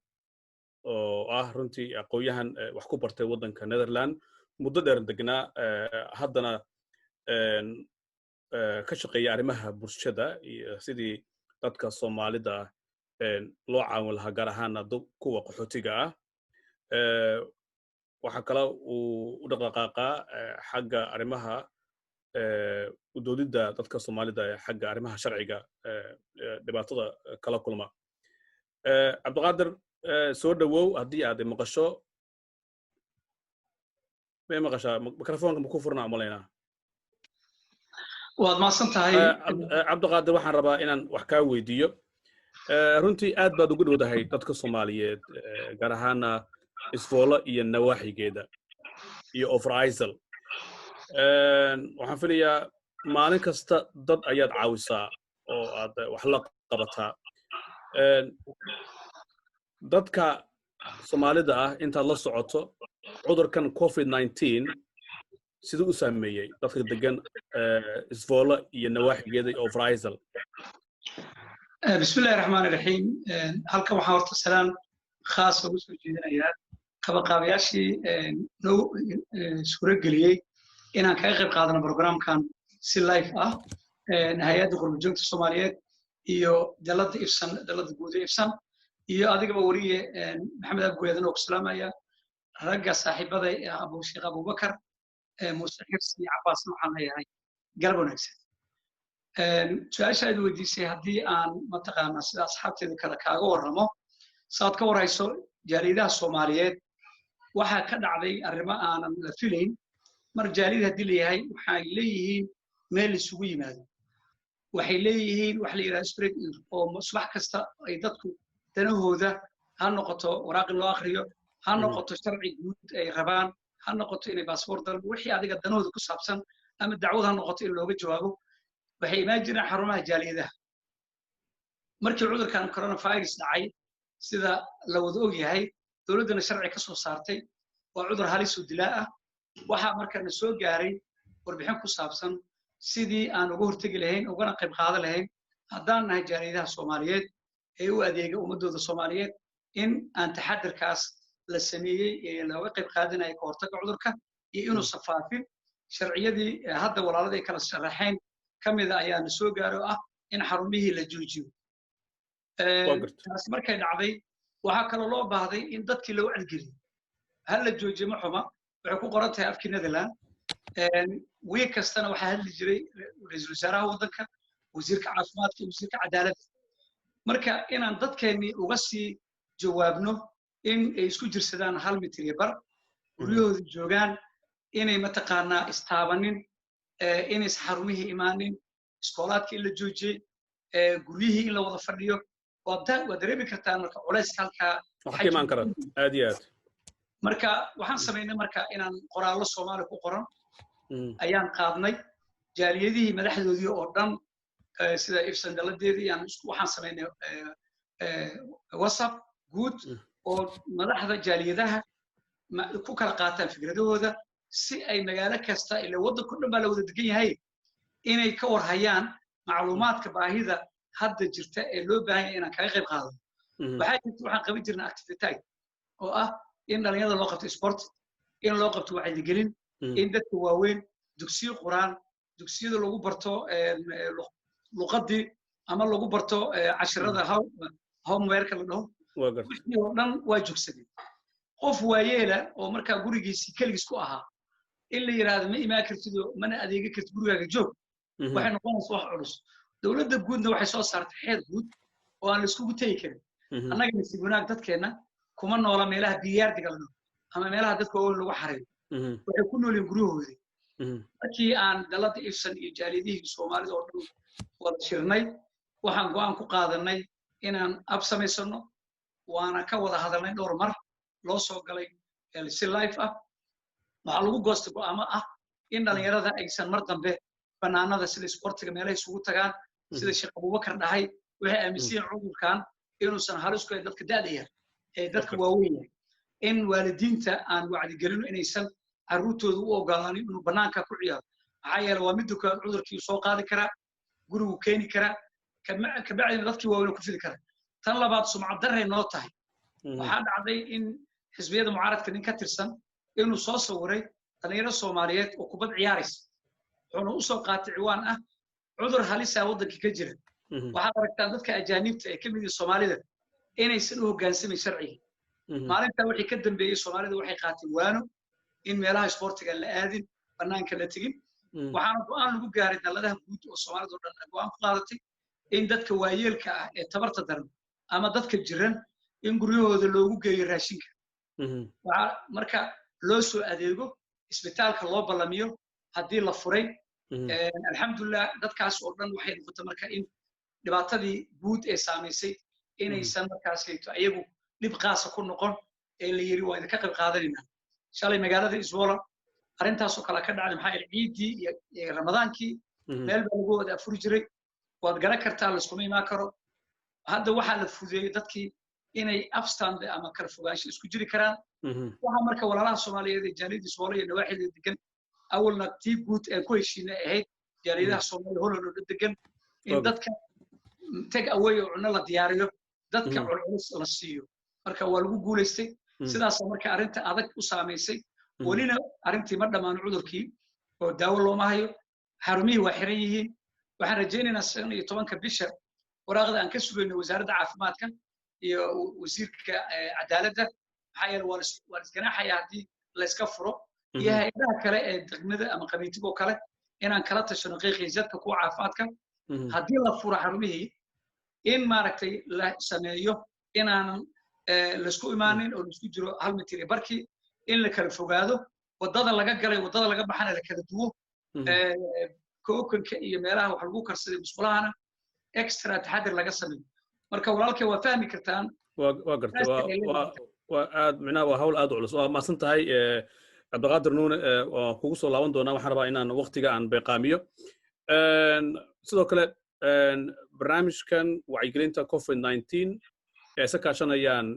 oo ah runtii aqoonyahan wax ku bartay waddanka Netherland muddo dheer degnaa haddana ka shaqeeya arrimaha bulshada iyo sidii dadka Soomaalida loo caawin lahaa gaar ahaan kuwa qaxootiga ah waxa kale uu u dhaqaaqaa xagga arrimaha u doodida dadka Soomaalida xagga arrimaha sharciga dhibaatada kala kulma Cabdiqaadir soo dhawow haddii aad maqasho ma maqashaa mikrofoonka ma ku furnaa malaynaa waad maasan tahay Cabdiqaadir waxaan rabaa inaan wax kaa weydiiyo runtii aad baad ugu dhowdahay dadka Soomaaliyeed gaar ahaana Isfoolo iyo nawaaxigeeda iyo Overijssel waxaan filayaa maalin kasta dad ayaad caawisaa oo aad wax la qabataa dadka Soomaalida ah intaad la socoto cudurkan COVID-19 siduu u saameeyey dadka degan Isfoolo iyo nawaaxigeeda iyo Overijssel bismillaahi raxmaani raxiim halkan waxaan horta salaan khaas ugu soo jeedinayaa qabaqaabayaashii noo suura geliyey inaan kaga qayb qaadano programkan si live ah hay'adda qurbo-joogta Soomaaliyeed iyo dalada ifsan dalada guud ee ifsan iyo adigaba wariye maxamed abguweedan oo ku salaamaya ragga saaxiibada Abu Sheekh Abubakar Muuse Xirsi Abbas waxaan leeyahay galab wanaagsan su'aasha aad weydiisay haddii aan mataqaanaa sida asxaabteeda kale kaaga warramo saad ka warayso jaariidaha Soomaaliyeed waxaa ka dhacday arrimo aanan la filayn mar jaalid haddii leeyahay waxay leeyihiin meel isugu yimaado waxay leeyihiin wax la yiraahdo spread oo subax kasta ay dadku danahooda ha noqoto waraaq loo akhriyo ha noqoto sharci guud ay rabaan ha noqoto inay baasaboor dalbo wixii adiga danahooda ku saabsan ama dacwad ha noqoto in looga jawaabo waxay imaan jireen xarumaha jaaliyadaha markii cudurkan coronavirus dhacay sida la wada og yahay dowladdana sharci ka soo saartay waa cudur halis oo dilaa ah waxaa markana soo gaaray warbixin ku saabsan sidii aan uga hortegi lahayn ugana qayb qaadan lahayn haddaan nahay jaaliyadaha soomaaliyeed ee u adeega ummadooda soomaaliyeed in aan taxadirkaas la sameeyey ee looga qayb qaadanaya ka hortagga cudurka iyo inuusan faafin sharciyadii hadda walaalada ay kala sharaxeen ka mida ayaana soo gaaray oo ah in xarumihii la joojiyo taas markay dhacday waxaa kaloo loo baahday in dadkii loo celgeliyo hal la joojiyo ma xuma waxay ku qoran tahay afkii netherland wiig kastana waxaa hadli jiray ra-iisul wasaaraha waddanka wasiirka caafimaadka iyo wasiirka cadaaladda marka inaan dadkeennii uga sii jawaabno in ay isku jirsadaan 1 mitir iyo bar guryahooda joogaan inay mataqaanaa istaabanin inays xarumihii imaanin iskoolaadkii in la joojiyey guryihii in la wada fadhiyo waad dareemi kartaa marka culayska halkaa waxa ka imaan kara aad iyo aad marka waxaan samaynay marka inaan qoraallo soomaali ku qoran ayaan qaadnay jaaliyadihii madaxdoodii oo dhan sida ifsan daladeedii waxaan samaynay whatsapp guud oo madaxda jaaliyadaha ku kala qaataan fikradahooda si ay magaalo kasta ilaa waddanka dhan baa la wada degan yahay inay ka warhayaan macluumaadka baahida hadda jirta ee loo baahan yahay inaan kaga qayb qaadano waxaan qaban jirnay activitay oo ah in dhalinyarada loo qabto sport in loo qabto wacyigelin in dadka waaweyn dugsiyo quraan dugsiyada lagu barto luqadii ama lagu barto cashirada homework la dhaho wixii oo dhan waa joogsadeen qof waayeela oo markaa gurigiisii keligiis ku ahaa in la yidhaahdo ma imaan kartid oo mana adeega kartid gurigaaga joog waxay noqonaysa wax culus dowladda guudna waxay soo saartay xeer guud oo aan la iskugu tegi karin annaga nasiib wanaag dadkeenna kuma noola meelaha biyaardiga la dhaho ama meelaha dadka waaweyn lagu xareeyo waxay ku noolyihin guryahoodii markii aan dalada ifsan iyo jaaliyadihii soomaalida oo dhan wada shirnay waxaan go'aan ku qaadanay inaan ab samaysano waana ka wada hadalnay dhowr mar loo soo galay si life ah waxaa lagu goostay go'aamo ah in dhalinyarada aysan mar dambe bannaanada sida isboortiga meelaha isugu tagaan sida sheekh abubakar dhahay waxay aaminsan yihiin cudurkan inuusan halis ku yahay dadka da'da yar ee dadka waaweyn yahay in waalidiinta aan wacdigelino inaysan carruurtooda u ogolaanin inuu bannaanka ku ciyaaro maxaa yeele waa midda koowaad cudurkii soo qaadi karaa gurigu keeni karaa kabacdina dadkii waaweyn ku fidi karaa tan labaad sumcad darray noo tahay waxaa dhacday in xisbiyada mucaaradka nin ka tirsan inuu soo sawiray dhalinyaro soomaaliyeed oo kubad ciyaaraysa wuxuuna u soo qaatay ciwaan ah cudur halisa waddanka ka jira waxaad aragtaa dadka ajaanibta ee ka mid yihiin soomaalida inaysan u hoggaansamin sharciga maalintaa wixii ka dambeeyey soomaalida waxay qaateen waano in meelaha isboortiga la aadin bannaanka la tegin waxaana go'aan lagu gaaray dalladaha guud oo soomaalida oo dhan go'aan ku qaadatay in dadka waayeelka ah ee tabarta daran ama dadka jiran in guryahooda loogu geeyo raashinka marka loo soo adeego isbitaalka loo ballamiyo haddii la furay alxamdulilah dadkaas oo dhan waxay noqotay marka in dhibaatadii guud ee saamaysay inaysan markaasayto ayagu dhib qaasa ku noqon ee la yiri waa idinka qayb qaadanaynaa shalay magaalada iswoola arrintaasoo kale ka dhacday maxaa yeele ciiddii iyo ramadaankii meel baa lagu wada afuri jiray waad garan kartaa layskuma imaan karo hadda waxaa la fudeeyey dadkii inay abstand ama kala fogaansho isku jiri karaan waxaa marka walaalaha soomaaliyeed ee jaaliyadda iswoola iyo nawaaxida degan awalna tii guud ee ku heshiinay ahayd jaaliyadaha soomaaliya holland oo degan in dadka tag away oo cunno la diyaariyo dadka culculus la siiyo marka waa lagu guulaystay sidaas marka arrinta adag u saamaysay welina arrintii ma dhammaan cudurkii oo daawo looma hayo xarumihii waa xiran yihiin waxaan rajaynaynaa 15 bisha waraaqda aan ka sugayno wasaaradda caafimaadka iyo wasiirka cadaaladda maxaa yeele waa isganaaxaya haddii la iska furo iyo hay-adaha kale ee degmada ama qabiintigo kale inaan kala tashano qiiqiisadka kuwa caafimaadka haddii la furo xarumihii in maaragtay la sameeyo inaanan laisku imaanin oo laisku jiro 1 mitir iyo barkii in la kala fogaado waddada laga galay waddada laga baxana la kala duwo kookanka iyo meelaha wax lagu karsaday musqulahana extra taxadir laga sameeyo marka walaalkay waa fahmi kartaan waa gartay waa aad micnaha waa hawl aad u culus waa maasan tahay cabdiqaadir nuune waan kugu soo laaban doonaa waxaan rabaa inaan waqtiga aan beeqaamiyo sidoo kale barnaamijkan wacyigelinta covid-19 ay isa kaashanayaan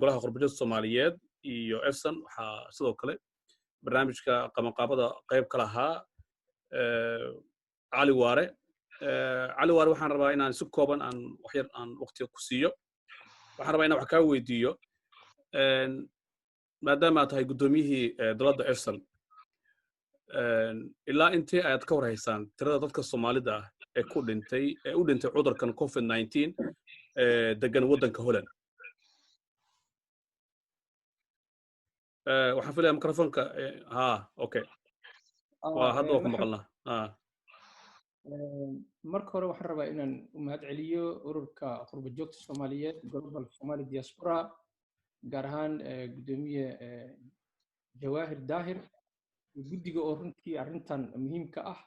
golaha qurbajada Soomaaliyeed iyo EFSAN waxaa sidoo kale barnaamijka qabanqaabada qayb ka lahaa cali waare waxaan rabaa inaan si kooban aan wax yar aan waqtiga ku siiyo waxaan rabaa inaan wax kaa weydiiyo maadaama aad tahay guddoomiyihii dowladda EFSAN ilaa intii aad ka warhaysaan tirada dadka Soomaalida ah ee u dhintay cudurkan COVID-19 degan waddanka Holland waxaan filayaa mikrofoonka okay waa hadda waa ku maqalnaa marka hore waxaan rabaa inaan u mahadceliyo ururka qurbajoogta Soomaaliyeed Global Somali Diaspora gaar ahaan gudoomiye Jawaahir Daahir guddiga oo runtii arrintan muhiimka ah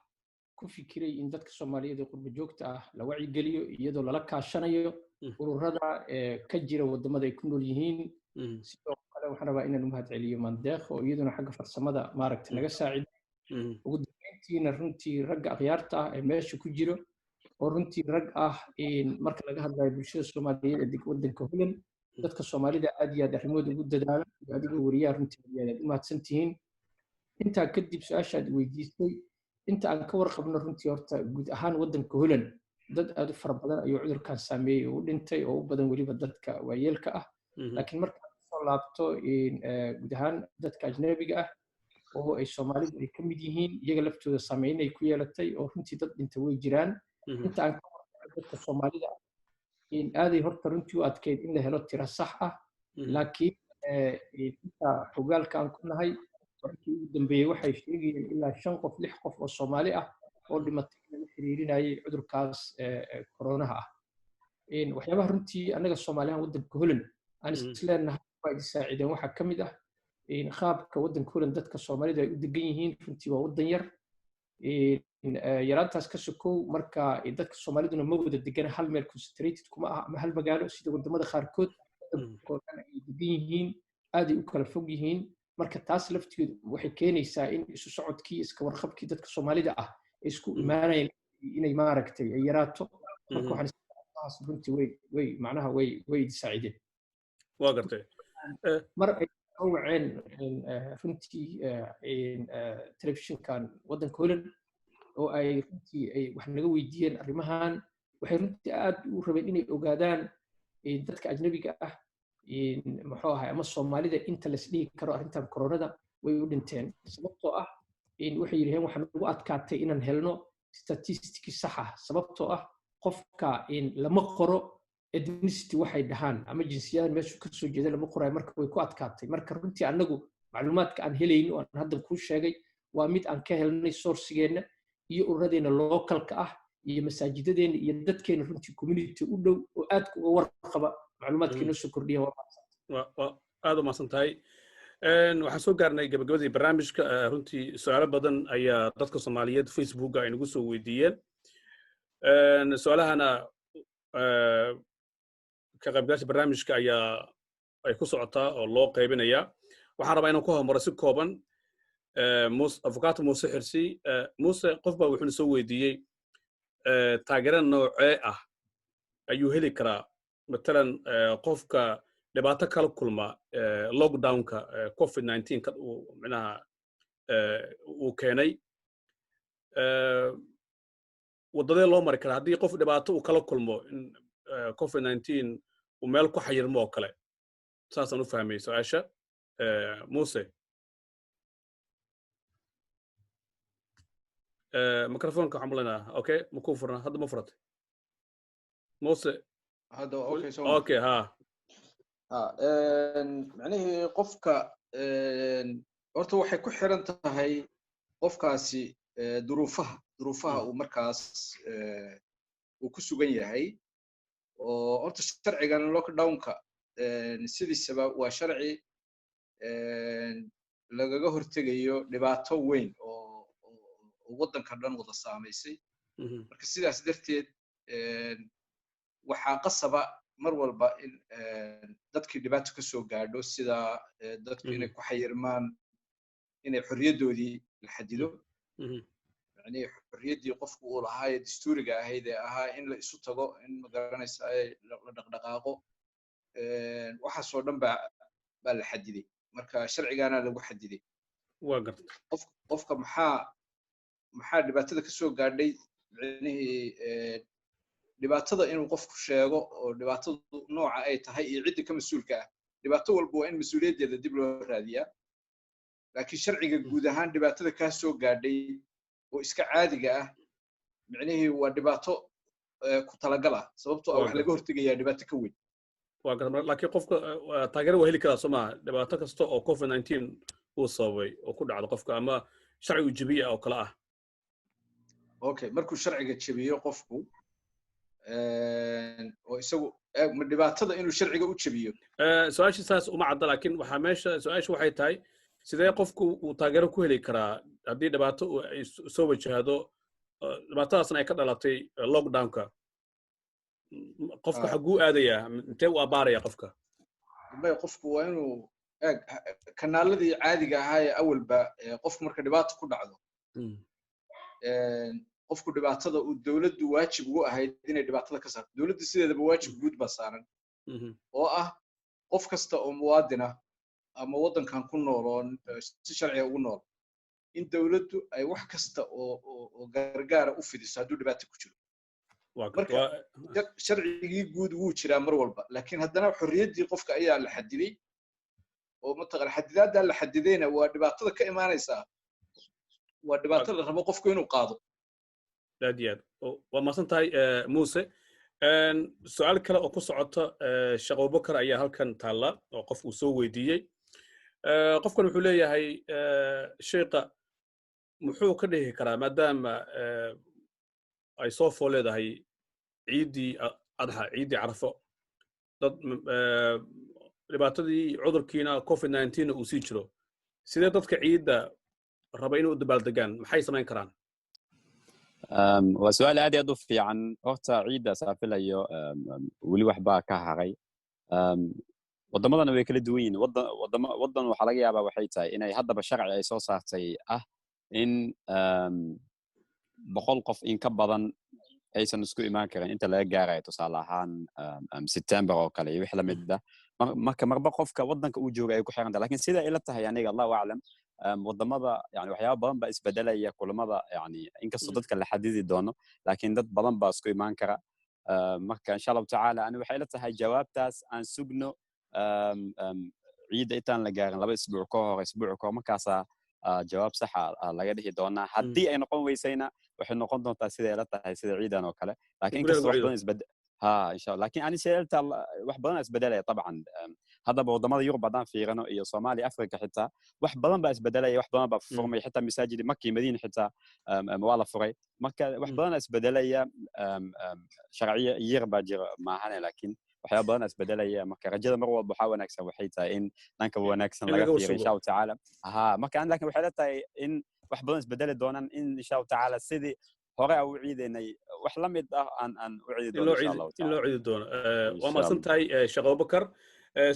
ku fikiray in dadka Soomaaliyeed ee qurbajoogta ah la wacyigeliyo iyadoo lala kaashanayo ururada ka jira wadamada ay ku nool yihiin sidoo kale waxaan rabaa inaan u mahadceliyo Mandeeq oo iyaduna xagga farsamada maaragtay naga saaciday ugu dambeyntiina runtii ragga akhyaarta ah ee meesha ku jiro oo runtii rag ah marka laga hadlayo bulshada Soomaaliyeed ee waddanka Holland dadka Soomaalida aad iyo aad arrimooda ugu dadaala adigoo wariyaha runtii aad u mahadsantihiin intaa kadib su'aasha aad weydiisay inta aan ka warqabno runtii horta guud ahaan waddanka Holland dad aad u fara badan ayuu cudurkan saameeyay oo u dhintay oo u badan weliba dadka waayeelka ah laakiin marka soo laabto guud ahaan dadka ajnabiga ah oo ay Soomaalidu ay ka mid yihiin iyaga laftooda saameyn ay ku yeelatay oo runtii dad dhintay way jiraan inta aan ka warqabno dadka Soomaalida aaday horta runtii u adkeyd in la helo tiro sax ah laakiin inta xogaalka aan ku nahay markii ugu dambeeyay waxay sheegayeen ilaa 5 qof 6 qof oo Soomaali ah oo dhimatay la xiriirinayay cudurkaas koronaha ah waxyaabaha runtii anaga Soomaaliyan waddanka Holland aan isleenahay waa saacideen waxa kamid ah qaabka waddanka Holland dadka Soomaalida ay u degan yihiin runtii waa waddan yar yaraantaas ka sokow marka dadka Soomaaliduna ma wada degan hal meel concentrated kuma ah ama hal magaalo sida wadamada qaarkood ay degan yihiin aad ay u kala fog yihiin marka taas laftigeedu waxay keenaysaa in isu socodkii iska warqabkii dadka Soomaalida ah ay isku imaanayeen inay maaragtay ay yaraato marka waxaan runtii way macnaha way saacideen waa gartay mar ay waceen runtii telefishinkan waddanka Holland oo ay runtii ay wax naga weydiiyeen arrimahan waxay runtii aad u rabeen inay ogaadaan dadka ajnabiga ah muxuu ahay ama Soomaalida inta la isdhihi karo arrintan koronada way u dhinteen sababtoo ah waxay yiraahdeen waxaan ugu adkaatay inaan helno statistics sax ah sababtoo ah qofka lama qoro ethnicity waxay dhahaan ama jinsiyada meesha ka soo jeeda lama qorayo marka way ku adkaatay marka runtii anagu macluumaadka aan helayno oo aan hadda ku sheegay waa mid aan ka helnay sourcigeena iyo ururadeena localka ah iyo masaajidadeena iyo dadkeena runtii community u dhow oo aad uga warqaba macluumaadkeena soo kordhiya waa aad u mahadsan tahay waxaan soo gaarnay gabagabadii barnaamijka runtii su'aalo badan ayaa dadka Soomaaliyeed Facebook ay nagu soo weydiiyeen su'aalahana ka qaybgalayaasha barnaamijka ayaa ay ku socotaa oo loo qaybinayaa waxaan rabaa inaan ku hormaro si kooban afukaato Muuse Xirsi Muuse qof baa wuxuu soo weydiiyey taageero noocee ah ayuu heli karaa matalan qofka dhibaato kala kulma lockdownka COVID-19 ka uu macnaha uu keenay wadadee loo mari karaa haddii qof dhibaato uu kala kulmo COVID-19 uu meel ku xayirmo oo kale saasaan u fahmay su'aasha Muuse mikrofoonka waxaan maleynaa okay ma ku furna hadda ma furatay Muuse hadda okay macnihii qofka horta waxay ku xiran tahay qofkaasi duruufaha uu markaas uu ku sugan yahay oo horta sharcigan lockdownka sidiisaba waa sharci lagaga hortegayo dhibaato weyn oo waddanka dhan wada saamaysay marka sidaas darteed waxaa qasaba mar walba in dadkii dhibaato ka soo gaadho sida dadku inay ku xayirmaan inay xorriyaddoodii la xadido يعني حريتي قفك ولها دستوري هيدا ها إن السوتجو إن مقارنة ساي لدقدقاقو waxaasoo dhan baa la xadiday marka sharcigaana lagu xadiday waa gartay qofka maxaa dhibaatada ka soo gaadhay micnihii dhibaatada inuu qofku sheego oo dhibaatadu nooca ay tahay iyo cidda ka mas-uulka ah dhibaato walba waa in mas-uuliyaddeeda dib loo raadiyaa laakiin sharciga guud ahaan dhibaatada kaa soo gaadhay oo iska caadiga ah micnihii waa dhibaato ku talagal ah sababtoo ah wax laga hortegayaa dhibaato ka weyn waa gartay laakiin qofka taageero waa heli karaa soo maaha dhibaato kasta oo COVID-19 uu sababay oo ku dhacdo qofka ama sharci uu jebiya oo kale ah okay markuu sharciga jebiyo qofku oo isagu ma dhibaatada inuu sharciga u jebiyo su-aasha saas uma cadda laakiin waxaa meesha su-aasha waxay tahay sidee qofku uu taageero ku heli karaa haddii dhibaato ay soo wajahdo dhibaatadaasna ay ka dhalatay lockdownka qofka xaguu aadayaa intee u abaaraya qofka bay qofku waa inuu kanaaladii caadiga ahaa ee awalba qofku marka dhibaato ku dhacdo qofku dhibaatada uu dawladdu waajib ugu ahayd inay dhibaatada ka saarto dawladdu sideedaba waajib guud baa saaran oo ah qof kasta oo muwaadina ama waddankan ku nool oo si sharciga ugu nool in dawladdu ay wax kasta oo gargaara u fidiso hadduu dhibaato ku jiro marka sharcigii guud wuu jiraa mar walba laakiin haddana xorriyaddii qofka ayaa la xadiday oo mataqan xadidaaddaa la xadidayna waa dhibaatada ka imaanaysaa waa dhibaato la rabo qofku inuu qaado aad iyo aad waa mahadsan tahay muuse su-aal kale oo ku socota sheekh abubakar ayaa halkan taalla oo qof uu soo weydiiyey qofkan wuxuu leeyahay sheekha muxuu ka dhihi karaa maadaama ay soo fool leedahay ciiddii adxa ciiddii carafo dad dhibaatadii cudurkiina COVID-19 uu sii jiro sidee dadka ciidda raba inuu dabaaldegaan maxay samayn karaan waa su-aal aad iyo aad u fiican horta ciidda saafilayo weli waxbaa ka haray waddamadana way kala duwan yihiin waddan waxaa laga yaabaa waxay tahay inay haddaba sharci ay soo saartay ah in 100 qof in ka badan aysan isku imaan karin inta laga gaarayo tusaale ahaan September oo kale iyo wix la mid ah marka marba qofka waddanka uu jooga ay ku xiran tahay laakiin sida ila tahay aniga Allahu a'lam wadamada yani waxyaabo badan baa isbedelaya kulamada yani inkastoo dadka la xadidi doono laakiin dad badan baa isku imaan kara marka insha Allah ta'ala ani waxay ila tahay jawaabtaas aan sugno ciida intaan la gaarin 2 isbuuc ka hor markaasa jawaab sax ah laga dhihi doonaa haddii ay noqon weysayna waxay noqon doontaa sida ila tahay sida ciidan oo kale laakiin inkastoo wax badan isbedel إن شاء الله لكن أنا سألت واحد بدنا بدلة طبعا هذا بوضمات يوروب بعدين في غنو إيه صومالي أفريقيا حتى واحد بدنا بس بدلة واحد بدنا بفورمي حتى مساجد مكة مدينة حتى موالف فري مكة واحد بدنا بس بدلة شرعية يربى معنا لكن وحياة بدنا بس بدلة مكة رجال مروة بحاول نكسب وحيتها إن نكسب ونكسب لقى إن شاء الله تعالى مكة عندك وحياتها إن واحد بدنا بس بدلة دونا إن شاء الله تعالى سيدي hore u ciideynay wax la mid ah aan u ciidi doono insha Allah in loo ciidi doono waa maasan tahay sheekh Abubakar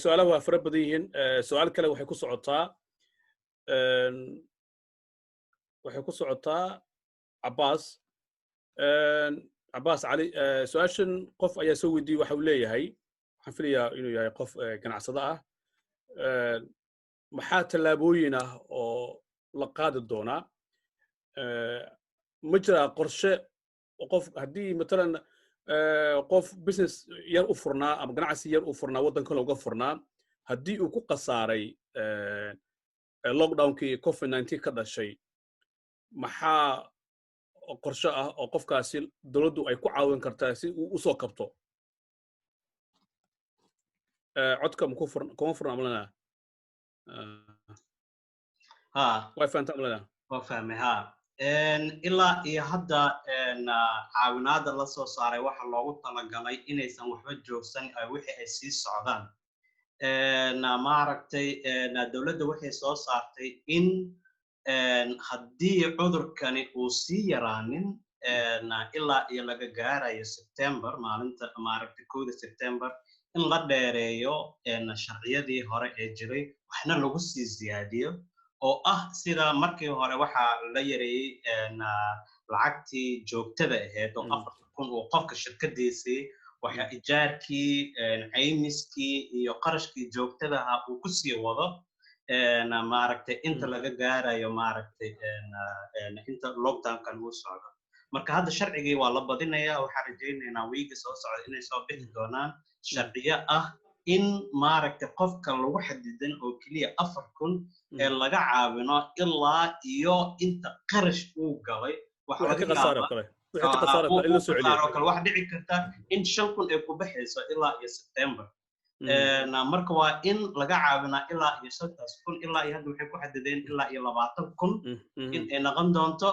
su'aalaha waa fara badan yihiin su'aal kale waxay ku socotaa Abbas Ali su'aashan qof ayaa soo weydiiyay waxa uu leeyahay waxaan filayaa inuu yahay qof ganacsada ah maxaa tallaabooyin ah oo la qaadi doonaa ma jira qorshe qof haddii matalan qof business yar u furnaa ama ganacsi yar u furnaa waddanka looga furnaa haddii uu ku qasaaray lockdownkii COVID-19 ka dhashay maxaa qorshe ah oo qofkaasi dawladdu ay ku caawin kartaa si uu u soo kabto codka kuma furna amlana way fahamta amlana waa fahmay ilaa iyo hadda caawinaada la soo saaray waxa loogu talagalay inaysan waxba joogsan wixii ay sii socdaan maaragtay dawladda waxay soo saartay in haddii cudurkani uu sii yaraanin ilaa iyo laga gaarayo September maalinta maaragtay 1 September in la dheereeyo sharciyadii hore ee jiray waxna lagu sii ziyaadiyo oo ah sida markii hore waxa la yareeyay lacagtii joogtada ahayd oo 4,000 oo qofka shirkadiisii waxa ijaarkii caymiskii iyo qarashkii joogtada ah uu ku sii wado maaragtay inta laga gaarayo maaragtay inta lockdownkan uu socdo marka hadda sharcigii waa la badinayaa waxaan rajaynaynaa wiiga soo socda inay soo bixi doonaan sharciyo ah in maaragtay qofka lagu xadidan oo keliya 4,000 ee laga caawino ilaa iyo inta qarash uu galay waxa laga yaabaa wax dhici karta in 5,000 ay ku baxayso ilaa iyo September marka waa in laga caawinaa ilaa iyo 6,000 ilaa iyo hadda waxay ku xadideen ilaa iyo 20,000 in ay noqon doonto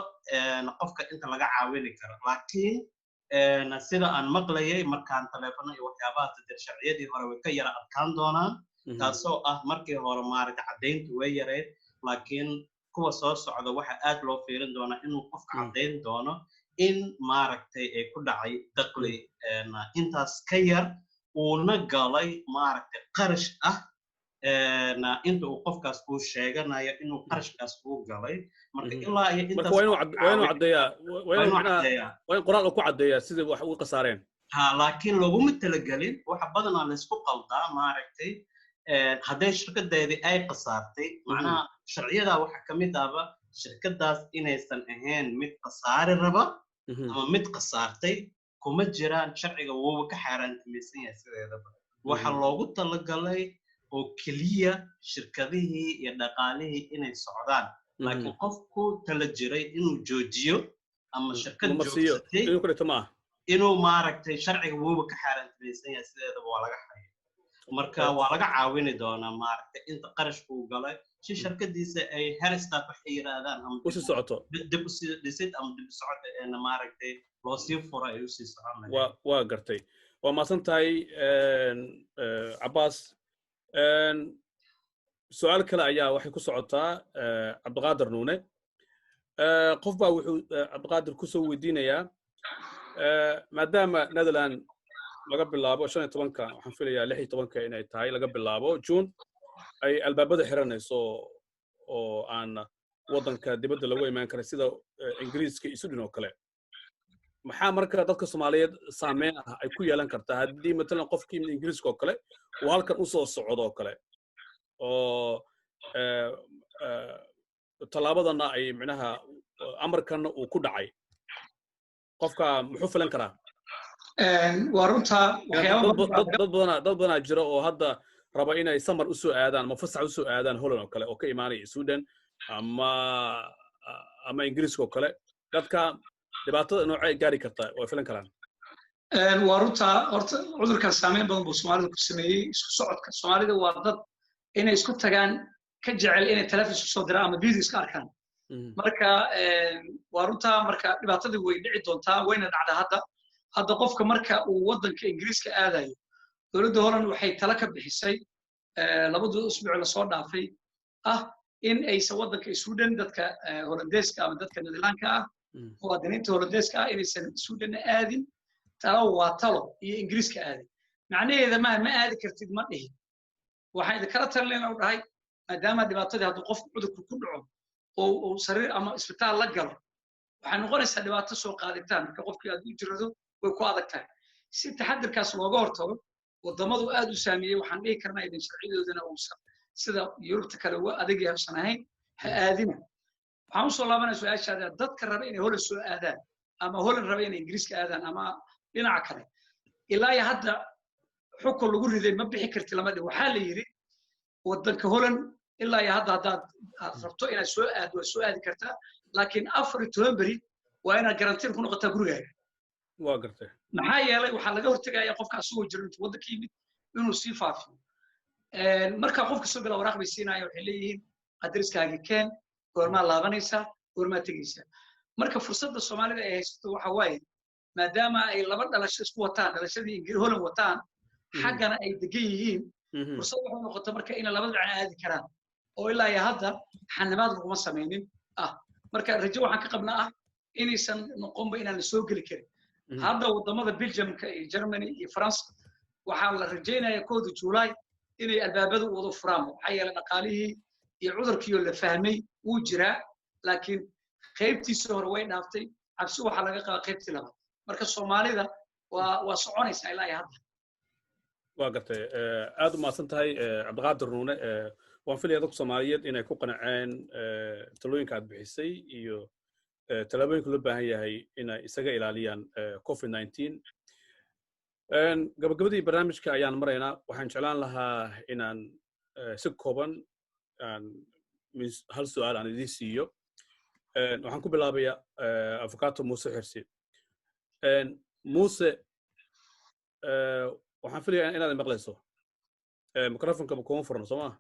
qofka inta laga caawini karo laakiin sida aan maqlayay markaan telefono iyo waxyaabaha tadir sharciyadii hore way ka yara adkaan doonaan taasoo ah markii hore maaragtay caddayntu way yareed laakiin kuwa soo socda waxa aad loo fiirin doonaa inuu qofka caddayn doono in maaragtay ay ku dhacay dakhli intaas ka yar uuna galay maaragtay qarash ah inta uu qofkaas uu sheeganayo inuu qarashkaas uu galay marka ilaa iyo intaas waa inuu caddeeyaa waa in qoraal ku caddeeyaa sidii wax ugu qasaareen laakiin looguma talagelin waxa badanaa la isku qaldaa maaragtay hadday shirkadeedii ay qasaartay macnaha sharciyadaa waxa ka mid ahba shirkadaas inaysan ahayn mid qasaari raba ama mid qasaartay kuma jiraan sharciga wuuba ka xaaraantimaysan yahay sideedaba waxa loogu talagalay oo keliya shirkadihii iyo dhaqaalihii inay socdaan laakiin qofku tala jiray inuu joojiyo ama shirkad joogsatay inuu maaragtay sharciga wuuba ka xaaraantimaysan yahay sideedaba waa laga xayo marka waa laga caawini doonaa maaragtay inta qarashku uu galay si shirkadiisa ay herstaff waxay yiraahdaan ama u sii socoto dib u sii dhisid ama dib u socod maaragtay loo sii furo ay u sii soconayaan waa gartay waa maasan tahay Cabbaas su'aal kale ayaa waxay ku socotaa Cabdiqaadir Nuune qof baa wuxuu Cabdiqaadir ku soo weydiinayaa maadaama Netherland laga bilaabo 15 waxaan filayaa 16 inay tahay laga bilaabo June ay albaabada xiranayso oo aan wadanka dibadda lagu imaan karin sida Ingiriiska iyo Sweden oo kale maxaa marka dadka Soomaaliyeed saameyn ah ay ku yeelan kartaa haddii midna qofkii Ingiriiska oo kale uu halkan u soo socdo oo kale oo talaabadana ay macnaha amarkan uu ku dhacay qofka muxuu filan karaa waa runta dad badan jira oo hadda raba inay samar u soo aadaan ama fasax u soo aadaan Holland oo kale oo ka imaanaya Sweden ama Ingiriiska oo kale dadka dhibaatada noocay gaari kartaa oo filan karaan waa runta horta cudurkan saameyn badan buu Soomaalida ku sameeyay isku socodka Soomaalida waa dad inay isku tagaan ka jecel inay telefoon soo diraan ama video iska arkaan marka waa runta marka dhibaatadu way dhici doontaa wayna dhacdaa hadda qofka marka uu wadanka Ingiriiska aadayo dawladda Holland waxay tala ka bixisay labada usbuuc la soo dhaafay in aysan wadanka Sweden dadka Hollandeeska ama dadka Nederlandka muwaadiniinta Hollandeeska inaysan Sweden aadin talo waa talo iyo Ingiriiska aadin macnaheedu ma aadi kartid ma dhihin waxaan kala talinaynaa u dhahay maadaama dhibaatadii hadduu qofku cudurku ku dhaco oo sariir ama isbitaal la galo waxay noqonaysaa dhibaato soo qaaditaan marka qofkii aad u jirado way ku adag tahay si taxadirkaas looga hortago wadamadu aad u saameeyay waxaan dhihi karnaa in sharciyadoodana uusan sida Yurubta kale waa adag yahay ahayn ha aadina waxaan soo laabanaa su'aashaada dadka raba inay Holland soo aadaan ama Holland raba inay Ingiriiska aadaan ama dhinaca kale ilaa hadda xukun lagu riday ma bixi karti lama dhig waxaa la yiri wadanka Holland ilaa hadda hadaad rabto inaad soo aado soo aadi kartaa laakiin 14 bari waa inaad garantiin ku noqotaa gurigaaga waa gartay maxaa yeelay waxaa laga hortagayaa qofka asoo jiro intuu wadanka yimid inuu sii faafiyo marka qofka soo gala waraaq bay siinayaan waxay leeyihiin adreskaaga keen goormaa laabanaysaa goormaa tegaysaa marka fursadda Soomaalida ay haysato waxa waaye maadaama ay laba dhalasho isku wataan dhalashadii Ingiriis Holland wataan xaggana ay degan yihiin fursad waxay noqotay marka in labada dhinac aadi karaan oo ilaa hadda xanibaad laguma sameeynin marka rajo waxaan ka qabnaa inaysan noqonba inaan soo gali karin hadda wadamada Belgium-ka iyo Germany iyo France waxaa la rajaynayaa 1 July inay albaabadu wada furaan waxa yeelay dhaqaalihii iyo cudurkii la fahmay uu jiraa laakiin qaybtiisa hore way dhaaftay cabsi waxa laga qaba qaybtii labaad marka Soomaalida waa soconaysaa ilaa iyo hadda waa gartay aad u mahadsan tahay cabdiqaadir nuune waan filaya dadka soomaaliyeed inay ku qanaceen talooyinka aad bixisay iyo talaabooyinka loo baahan yahay inay isaga ilaaliyaan covid-19 gabagabadii barnaamijka ayaan maraynaa waxaan jeclaan lahaa inaan si kooban hal su'aal aan idiin siiyo waxaan ku bilaabayaa avocado muuse xirsi muuse waxaan filayaa inaad maqlayso microfonka kuma furno soo maa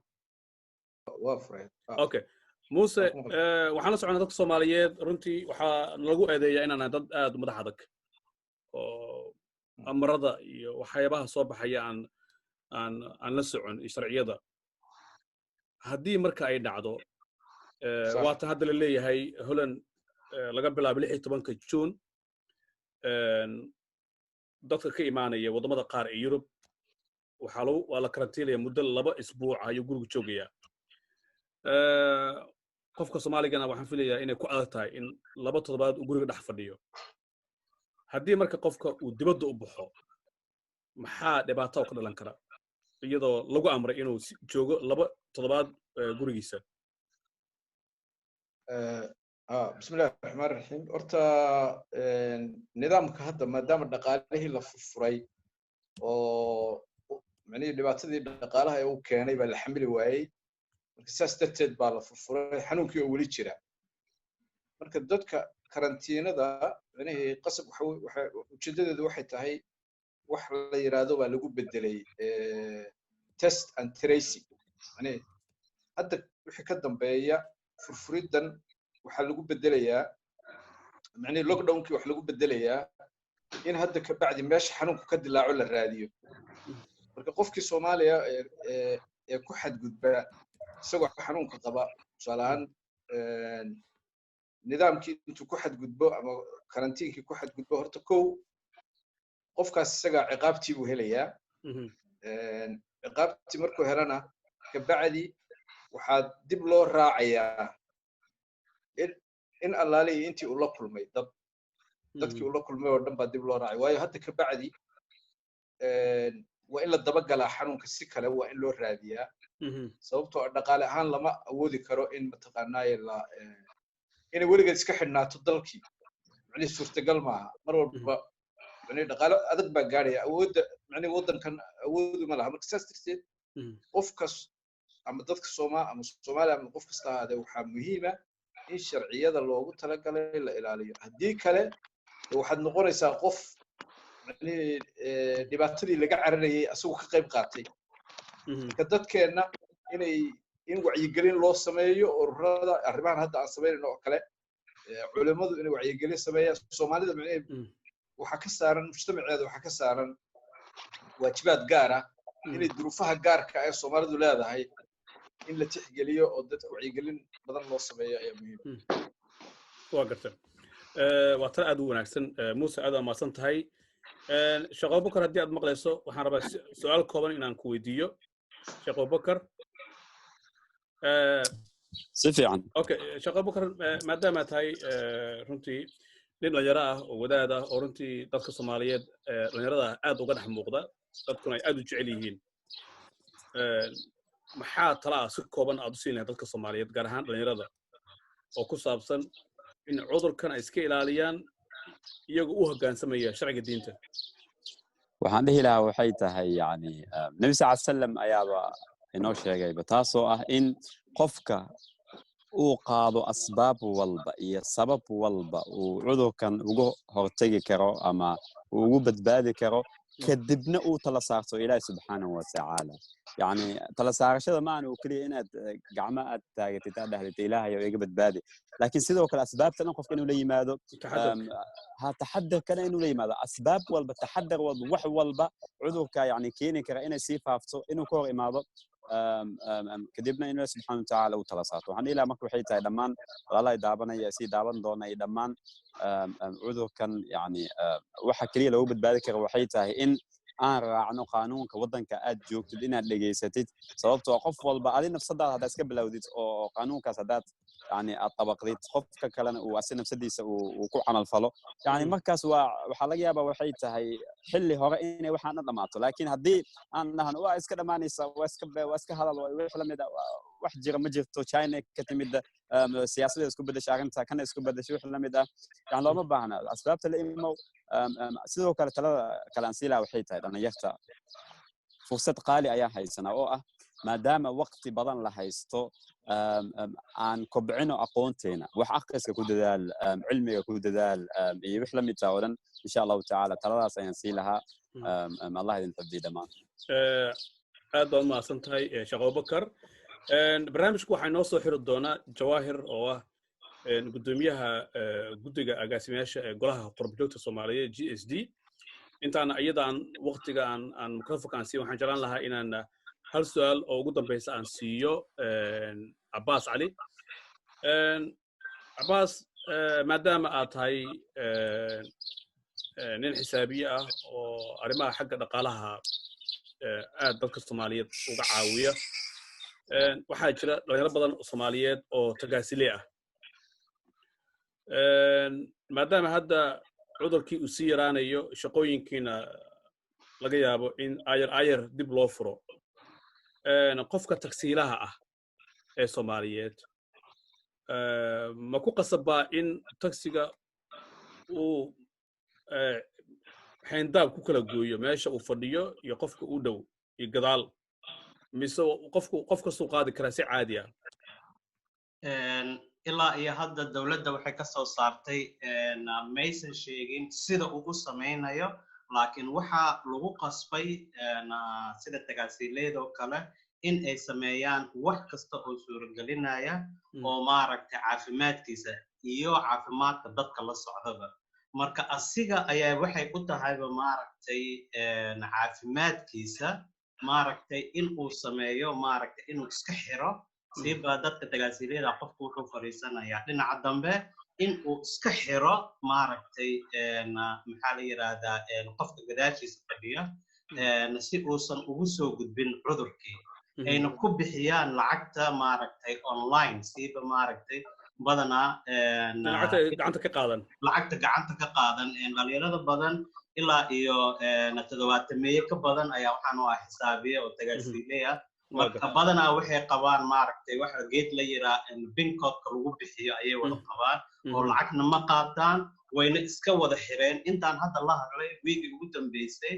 waa furay okay muuse waxaan la soconaa dadka soomaaliyeed runtii waxaa lagu eedeeyaa inaan dad aad u madax adag oo amarada iyo waxyaabaha soo baxaya aan la socon iyo sharciyada haddii marka ay dhacdo waatan hadda la leeyahay Holland laga bilaabo 16 June dadka ka imaanaya wadamada qaar ee Yurub waa la karantiilaya muddo 2 isbuuc ayuu guriga joogaya qofka Soomaaligana waxaan filayaa inay ku adag tahay in 2 toddobaad uu guriga dhex fadhiyo haddii marka qofka uu dibadda u baxo maxaa dhibaato ka dhalan kara iyadoo lagu amray inuu joogo 2 toddobaad gurigiisa bismillahi raxmaan raxiim horta nidaamka hadda maadaama dhaqaalihii la furfuray oo macnihii dhibaatadii dhaqaalaha ee uu keenay baa la xamili waayey marka saas darteed baa la furfuray xanuunkii oo weli jira marka dadka karantiinada macnihii qasab ujeedadeedu waxay tahay wax la yiraahdo baa lagu bedelay test and tracing macnihii hadda wixii ka dambeeya furfuridan waxaa lagu bedelayaa macnihii lockdownkii wax lagu bedelayaa in hadda ka bacdi meesha xanuunku ka dilaaco la raadiyo marka qofkii Soomaaliya ee ku xadgudba isagoo xanuunka qaba tusaale ahaan nidaamkii intuu ku xadgudbo ama karantiinkii ku xadgudbo horta kow qofkaas isaga ciqaabtii buu helayaa ciqaabtii markuu helana ka bacdi waxaa dib loo raacayaa in allaalihi intii uu la kulmay dadkii uu la kulmay oo dhan baa dib loo raacay waayo hadda ka bacdi waa in la dabagalaa xanuunka si kale waa in loo raadiyaa sababtoo dhaqaale ahaan lama awoodi karo in mataqaanaaye inay weligeed iska xidhnaato dalkii macnihii suurtagal maaha mar walba macnihii dhaqaale adag baa gaadhaya awoodda macnihii waddankan awoodu ma laha marka saas darteed qofkas ama dadka Soomaaliya ama qof kasta ahaadee waxaa muhiima in sharciyada loogu talagalay la ilaaliyo haddii kale waxaad noqonaysaa qof macnihii dhibaatadii laga cararayay asagoo ka qayb qaatay marka dadkeenna in wacyigelin loo sameeyo ururada arrimahan hadda aan samaynayno oo kale culimadu inay wacyigelin sameeyaan Soomaalida macnihii waxaa ka saaran mujtamaceeda waxaa ka saaran waajibaad gaar ah inay duruufaha gaarka ah ee Soomaalidu leedahay in la tixgeliyo oo dadka wacyigelin badan loo sameeyo ayaa muhiim waa gartay waa tan aad u wanaagsan Muuse aad amaasan tahay Sheekh Abubakar haddii aad maqlayso waxaan rabaa su'aal kooban inaan ku weydiiyo Sheekh Abubakar si fiican okay Sheekh Abubakar maadaama tahay runtii nin dhalinyaro ah oo wadaad ah oo runtii dadka Soomaaliyeed dhalinyarada aad uga dhex muuqda dadkuna ay aad u jecel yihiin maxaa talaa si kooban aad u siinaysaa dadka Soomaaliyeed gaar ahaan dhalinyarada oo ku saabsan in cudurkan ay iska ilaaliyaan iyagoo u hoggaansamaya sharciga diinta waxaan dhihi lahaa waxay tahay yani nabi sallam ayaaba inoo sheegayba taasoo ah in qofka uu qaado asbaab walba iyo sabab walba uu cudurkan uga hortagi karo ama uu ugu badbaadi karo kadibna uu tala saarto ilaahay subxaanahu wa tacaala yani tala saarashada ma aanu kaliya inaad gacmo aad taagatid aad dhahdid ilaahay oo iga badbaadi laakiin sidoo kale asbaabta dhan qofka inuu la yimaado taxadar kana inuu la yimaado asbaab walba taxadar walba wax walba cudurka yani keeni kara inay sii faafto inuu ka hor imaado kadibna inuu subxaanahu wa tacaala uu tala saarto waxaan ilaa marka waxay tahay dhammaan walaalahay daabanaya sii daaban doona iyo dhammaan cudurkan yani waxa kaliya lagu badbaadi karo waxay tahay in aan raacno qaanuunka waddanka aad joogtid inaad dhegaysatid sababtoo qof walba adi nafsadaada haddaad iska bilowdid oo qaanuunkaas haddaad يعني الطبقات qofka kalena uu asina nafsadiisa uu ku camal falo yani markaas waxa laga yaabaa waxay tahay xilli hore inay waxaan dhamaato laakiin haddii aan nahan waa iska dhamaanaysa waa iska hadal wax la mid ah wax jira ma jirto China ka timid siyaasadda isku bedeshay arrinta kana isku bedeshay wax la mid ah yani looma baahna asbaabta la imo sidoo kale talada kalaansiila waxay tahay dhalinyarta fursad qaali ayaa haysana oo ah maadaama waqti badan la haysto aan kobcino aqoonteena wax akhriska ku dadaal cilmiga ku dadaal iyo wax la mid ah oo dhan insha Allah ta'ala taladaas ayaan sii lahaa Allah idin xifdiyo dhamaan aad baad mahadsantahay Sheekh Abubakar barnaamijku waxaa inoo soo xiri doonaa Jawaahir oo ah gudoomiyaha guddiga agaasimayaasha ee golaha qurbo-joogta Soomaaliyeed GSD intaan ayadaan waqtiga aan mikrofoonka siin waxaan jeclaan lahaa inaan hal su'aal oo ugu dambaysa aan siiyo Abbas Ali Abbas maadaama aad tahay nin xisaabiye ah oo arrimaha xagga dhaqaalaha aad dadka Soomaaliyeed uga caawiya waxaa jira dhalinyaro badan oo Soomaaliyeed oo tagaasile ah maadaama hadda cudurkii uu sii yaraanayo shaqooyinkiina laga yaabo in ayar dib loo furo qofka tagsiilaha ah ee Soomaaliyeed ma ku qasabaa in tagsiga uu xeyndaab ku kala gooyo meesha uu fadhiyo iyo qofka u dhow iyo gadaal mise qofka soo qaadi kara si caadi ah ilaa iyo hadda dawladda waxay ka soo saartay maysan sheegin sida uu u samaynayo laakiin waxaa lagu qasbay sida tagaasiileed oo kale in ay sameeyaan wax kasta oo suuragelinaya oo maaragtay caafimaadkiisa iyo caafimaadka dadka la socdaba marka asiga ayaa waxay u tahayba maaragtay caafimaadkiisa maaragtay in uu sameeyo maaragtay inuu iska xiro siiba dadka tagaasiileeda qofku wuxuu fariisanayaa dhinaca dambe in uu iska xiro maaragtay maxaa la yiraahdaa qofka gadaashiisa fadhiya si uusan ugu soo gudbin cudurkii ayna ku bixiyaan lacagta maaragtay online siiba maaragtay badanaa gacanta ka qaadan dhalinyarada badan ilaa iyo 70 ka badan ayaa waxaan u ah xisaabiye oo tagaasiileya marka badanaa waxay qabaan maaragtay waxa geed la yiraa binkoodka lagu bixiyo ayay wada qabaan oo lacagna ma qaataan wayna iska wada xireen intaan hadda la hadlay wiigi ugu dambeysay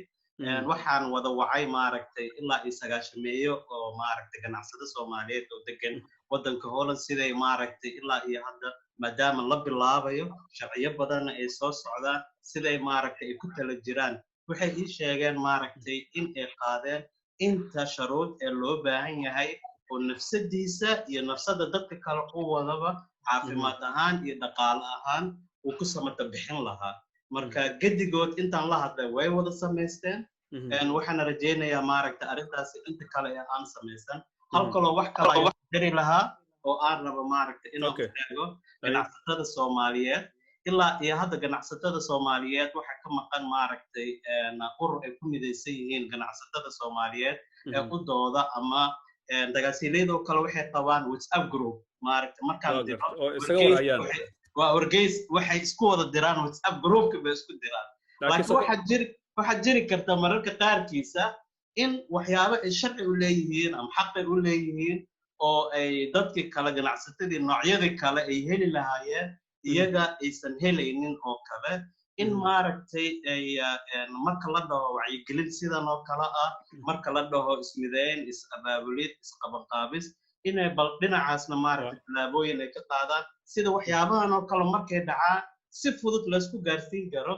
waxaan wada wacay maaragtay ilaa iyo 90 oo maaragtay ganacsada Soomaaliyeed oo degan wadanka Holland siday maaragtay ilaa iyo hadda maadaama la bilaabayo sharciyo badan ay soo socdaan siday maaragtay ku tala jiraan waxay ii sheegeen maaragtay in ay qaadeen inta sharuud ee loo baahan yahay oo nafsadiisa iyo nafsada dadka kale u wadaba caafimaad ahaan iyo dhaqaale ahaan uu ku samata bixin lahaa marka gedigood intaan la hadlay way wada samaysteen waxaan rajaynayaa maaragtay arrintaas inta kale ee aan samaysan halkaloo wax kale ay jiri lahaa oo aan rabo maaragtay inuu sheego ganacsatada Soomaaliyeed ilaa iyo hadda ganacsatada Soomaaliyeed waxa ka maqan maaragtay urur ay ku midaysan yihiin ganacsatada Soomaaliyeed ee u dooda ama tagaasiileedoo kale waxay qabaan WhatsApp group maaragtay markaan diro waa wargeys waxay isku wada diraan WhatsApp groupka bay isku diraan laakiin waxa jiri karta mararka qaarkiisa in waxyaabo ay sharci u leeyihiin ama xaq u leeyihiin oo ay dadkii kale ganacsatadii noocyadii kale ay heli lahaayeen iyaga aysan helaynin oo kale in maaragtay ay marka la dhaho wacyigelin sidan oo kale ah marka la dhaho ismideyn is-abaabulid isqabanqaabis inay bal dhinacaasna maaragtay tallaabooyin ay ka qaadaan sida waxyaabahan oo kale markay dhacaan si fudud laysku gaarsiin karo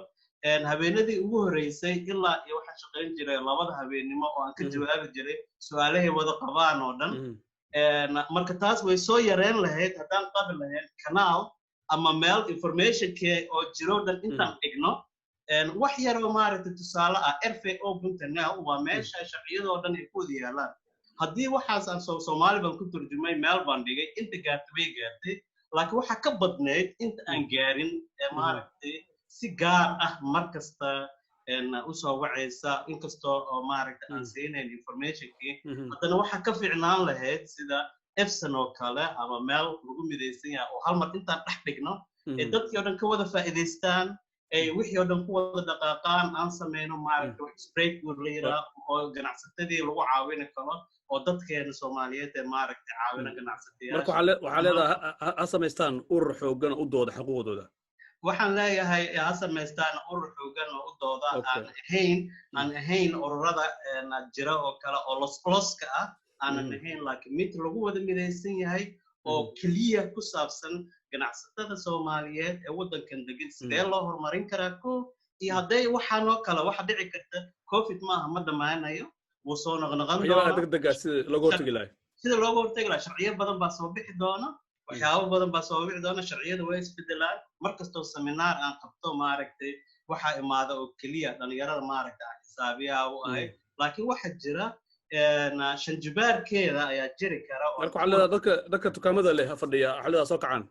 habeenadii ugu horeysay ilaa iyo waxaan shaqayn jiray 2 habeenimo oo aan ka jawaabi jiray su'aalahay wada qabaan oo dhan marka taas way soo yareen lahayd haddaan qabi lahayn kanaal ama meel informationkee oo jiro dhan intaan dhigno wax yar oo maaragtay tusaale ah rfo.nl waa meesha sharciyadoo dhan ay ku wada yaalaan haddii waxaas aan Soomaali baan ku turjumay meel baan dhigay inta gaartay way gaartay laakiin waxa ka badneyd inta aan gaarin maaragtay si gaar ah markasta u soo wacaysa inkastoo oo maaragtay aan siinayn informationkii haddana waxa ka fiicnaan lahayd sida efsan oo kale ama meel lagu midaysan yahay oo hal mar intaan dhex dhigno ee dadkii oo dhan ka wada faa'iidaystaan ay wixii oo dhan ku wada dhaqaaqaan aan sameyno maaragtay wax break la yiraahdo oo ganacsatadii lagu caawin karo oo dadkeena Soomaaliyeed ee maaragtay caawina ganacsatadii marka waxa leedahay ha samaystaan urur xooggan u dooda xuquuqdooda waxaan leeyahay ha samaystaan urur xooggan oo u dooda aan ahayn ururada jira oo kale oo loska ah aanan ahayn laakiin mid lagu wada midaysan yahay oo kaliya ku saabsan ganacsatada Soomaaliyeed ee wadankan degan sidee loo horumarin karaa iyo hadday waxaan oo kale waxa dhici karta covid maaha ma dhamaanayo wuu soo noqnoqon doonaa degdega sida looga hortagi lahaa sharciyo badan baa soo bixi doona waxyaabo badan baa soo bixi doona sharciyada way isbedelaan markastoo seminaar aan qabto maaragtay waxa imaada oo kaliya dhalinyarada maaragtay xisaabiyaha u ahay laakiin waxa jira shanjibaarkeeda ayaa jiri kara marka waxa leedahay dadka dukaamada leh fadhiya xalada soo kacaan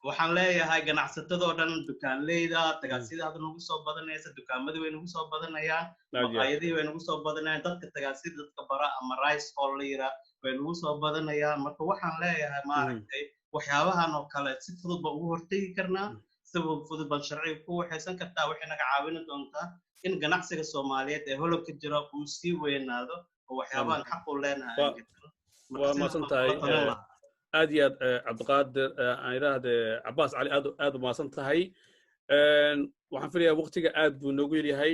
waxaan leeyahay ganacsatadoo dhan dukaanleyda tagaasida hadda nagu soo badanaysa dukaamadii way nagu soo badanayaan maqaayadii way nagu soo badanayaan dadka tagaasida dadka bara ama rice hall la yira way nagu soo badanayaan marka waxaan leeyahay maaragtay waxyaabahan oo kale si fudud baan ugu hortegi karnaa si fudud baan sharciga ku waxaysan kartaa waxay naga caawin doontaa in ganacsiga Soomaaliyeed ee holobka jira uu sii weynaado oo waxyaabahan xaq u leenahay waa maasantahay aad iyo aad cabdiqaadir aan idhaahde Cabbaas Cali aad u maasan tahay waxaan filayaa waqtiga aad buu noogu yaryahay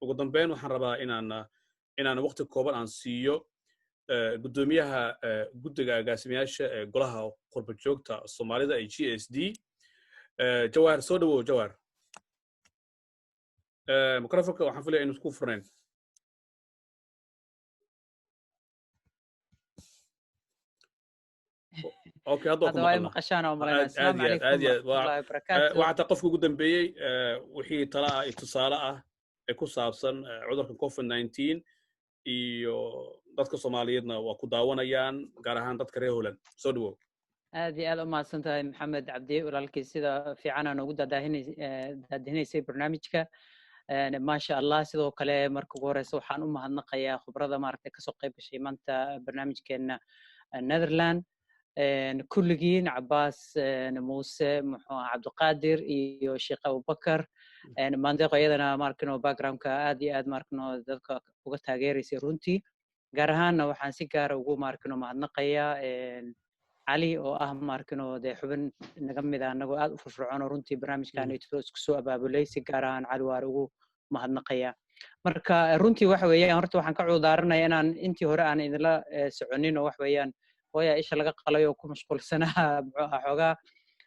ugu dambeyn waxaan rabaa inaan waqti kooban aan siiyo gudoomiyaha guddiga agaasimayaasha ee golaha qurba joogta Soomaalida ee GSD Jawaar soo dhawow Jawaar mikrofonka waxaan filayaa inuu isku furnayn اوكي هذا هذا مقشانا ومرنا السلام عليكم ورحمه الله وبركاته waxaa qofka ugu dambeeyay wixii tala ah tusaale ah ee ku saabsan cudurka COVID-19 iyo dadka Soomaaliyeedna waa ku daawanayaan gaar ahaan dadka reer Holland soo dhawow aad iyo aad u mahadsantahay Maxamed Cabdi walaalkii sida fiican aan ugu daadahinaysay barnaamijka ma sha Allah sidoo kale marka ugu horeysa waxaan u mahadnaqayaa khibrada maaragtay ka soo qayb gashay maanta barnaamijkeena Netherlands كلجين عباس موسى عبد القادر iyo Sheekh Abu Bakar maanta qayadana markano background ka aad iyo aad markano dadka uga taageerisay runtii gaar ahaan waxaan si gaar ugu markano mahadnaqayaa Ali oo ah markano de xubin naga mid ah anagu aad u firfircoon runtii barnaamijkan isku soo abaabulay si gaar ahaan Ali waar ugu mahadnaqayaa marka runtii waxa weeyaan horta waxaan ka cuudaaranayaa inaan intii hore aan idinla soconin oo wax weeyaan ويا إيش لقى قليو كم مشغول سنة حوجا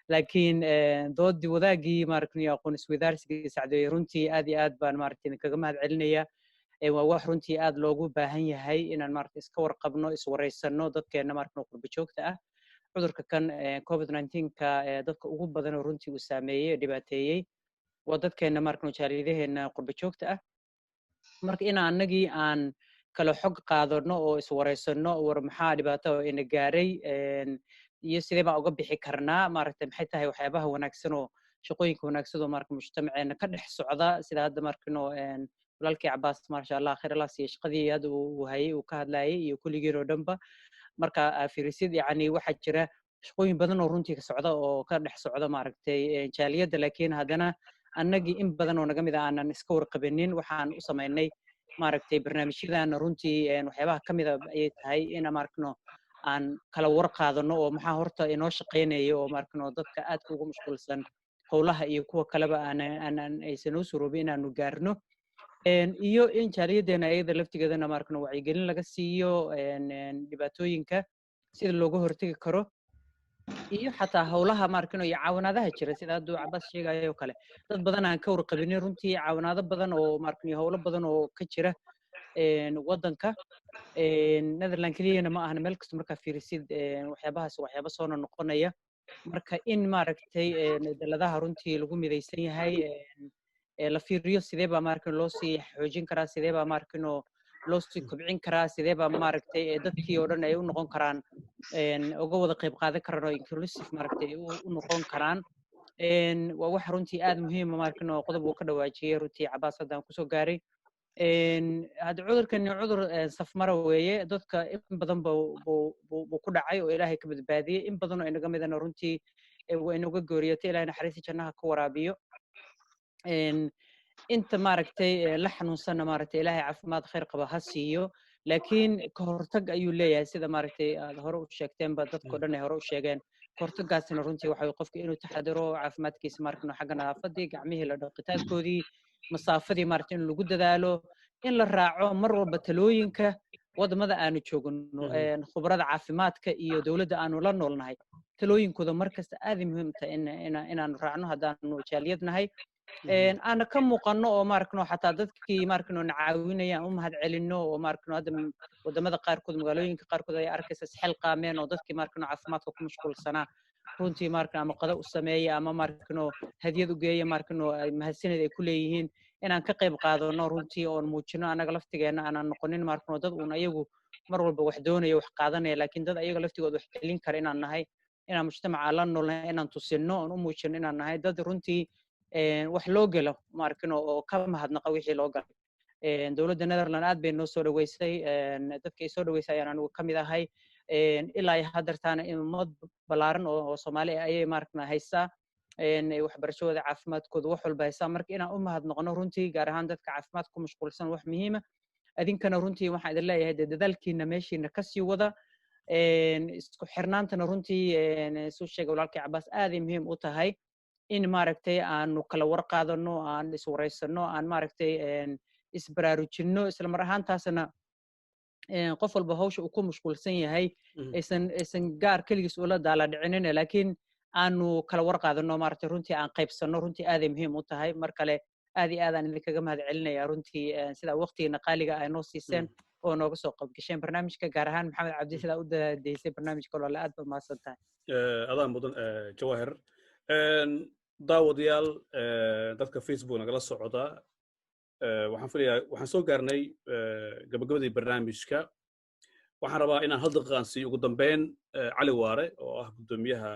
لكن ضد وذاقي ماركني أقول سويدارس سعدي رنتي آدي آد بان ماركين كجماعة علنية وواح رنتي آد لوجو باهي هاي إن الماركت إسكور قبنا إسوريسنو ضد كأن ماركنا قرب شوكته عذر كان كوفيد-19 كضد كوجب بدن رنتي وسامية دباتية وضد كأن ماركنا شاريده إن قرب شوكته مارك إن نجي عن kala xog qaadano oo iswareysano war maxaa dhibaato in gaaray iyo sidee baa uga bixi karnaa maaragtay maxay tahay waxyaabaha wanaagsan oo shaqooyinka wanaagsan oo marka mujtamaceena ka dhex socda sida hadda markano walaalkii Cabbaas ma sha Allah khayr Allah si shaqadii aad uu hayay uu ka hadlayay iyo kulligeen oo dhanba marka fiirisid yani waxa jira shaqooyin badan oo runtii ka socda oo ka dhex socda maaragtay jaaliyada laakiin hadana annagii in badan oo naga mid ah aanan iska warqabinin waxaan u sameynay maaragtay barnaamijyadan runtii waxyaabaha kamid ah ay tahay in markano aan kala war qaadano oo maxaa horta inoo shaqeynayo oo markano dadka aad ugu mashquulsan howlaha iyo kuwa kaleba aan aysan u suroobin inaanu gaarno iyo in jaaliyadana ayada laftigeedana markano wacyigelin laga siiyo dhibaatooyinka sida looga hortagi karo iyo xataa howlaha markano iyo caawinaadaha jira sida hadda Cabbaas sheegayo kale dad badan aan ka warqabin runtii caawinaado badan oo markano howlo badan oo ka jira wadanka Netherlands kaliya ma ahan meel kasta marka fiirisid waxyaabo soo noqonaya marka in maaragtay daladaha runtii lagu midaysan yahay la fiiriyo sidee baa markano loo sii xoojin karaa sidee baa markano loo sii kobcin karaa sidee baa maaragtay dadkii oo dhan ay u noqon karaan uga wada qayb qaadan karaan oo inclusive maaragtay u noqon karaan waa wax runtii aad muhiim ah markano qodob uu ka dhawaajiyay runtii Cabbaas hadda ku soo gaaray hadda cudurkani cudur safmara weeye dadka in badan buu ku dhacay oo ilaahay ka badbaadiyey in badan oo inaga midana runtii waa inaga gooriyatay ilaahay naxariista jannaha ka waraabiyo inta maaragtay la xanuunsanna maaragtay ilaahay caafimaad khayr qaba ha siiyo laakiin ka hortag ayuu leeyahay sida maaragtay aad hore u sheegteenba dadkoo dhan ay hore u sheegeen ka hortagaasina runtii waxa uu qofka inuu taxadiro caafimaadkiisa maaragtay xagga nadaafadii gacmihii la dhaqitaankoodii masaafadii maaragtay in lagu dadaalo in la raaco mar walba talooyinka wadamada aanu joogno khubarada caafimaadka iyo dowladda aanu la noolnahay talooyinkooda markasta aad ay muhiim tahay inaanu raacno haddaanu jaaliyad nahay aana ka muuqanno oo maaragno xataa dadkii maaragno na caawinayaan u mahad celinno oo maaragno hadda wadamada qaarkood magaalooyinka qaarkood ay arkaysa isxel qaameen oo dadkii maaragno caafimaadka ku mashquulsanaa runtii maaragno ama qada u sameeya ama maaragno hadiyad u geeya maaragno mahadsanid ay ku leeyihiin inaan ka qayb qaadano runtii oon muujino anaga laftigeena aanan noqonin maaragno dad uun ayagu mar walba wax doonaya wax qaadanaya laakiin dad ayaga laftigooda wax celin kara inaan nahay inaan mujtamaca la noolnahay inaan tusino oon u muujino inaan nahay dad runtii wax loo gelo maaragno oo ka mahadnaqa wixii loo galay dowladda Netherlands aad bay noo soo dhaweysay dadka ay soo dhaweysay ayaan anigu kamid ahay ilaa ay hadartaana ummad balaaran oo Soomaali ayay maaragna haysaa waxbarashadooda caafimaadkooda wax walba haysaa marka inaan u mahadnaqno runtii gaar ahaan dadka caafimaadka ku mashquulsan wax muhiima adinkana runtii waxaan idin leeyahay dadaalkiina meeshiina ka sii wada isku xirnaantana runtii soo sheegay walaalkay Cabaas aad ay muhiim u tahay in maaragtay aanu kala warqaadano aan iswareysano aan maaragtay isbaraarujinno isla mar ahaantaasna qof walba hawsha uu ku mashquulsan yahay aysan gaar keligiis ula daala dhicinin laakiin aanu kala warqaadano maaragtay runtii aan qaybsano runtii aad ay muhiim u tahay mar kale aad iyo aad aan idinkaga mahad celinayaa runtii sida waqtigiina qaaliga ay noo siiseen oo nooga soo qaybgasheen barnaamijka gaar ahaan maxamed cabdi sidaa u dadeysay barnaamijka walaale aad baad mahadsan tahay adaan mudan Jawahir daawadayaal dadka Facebook nagala socda waxaan filayaa waxaan soo gaarnay gabagabadii barnaamijka waxaan rabaa inaan hal daqiiqan siiyo ugu dambeyn Cali Waare oo ah gudoomiyaha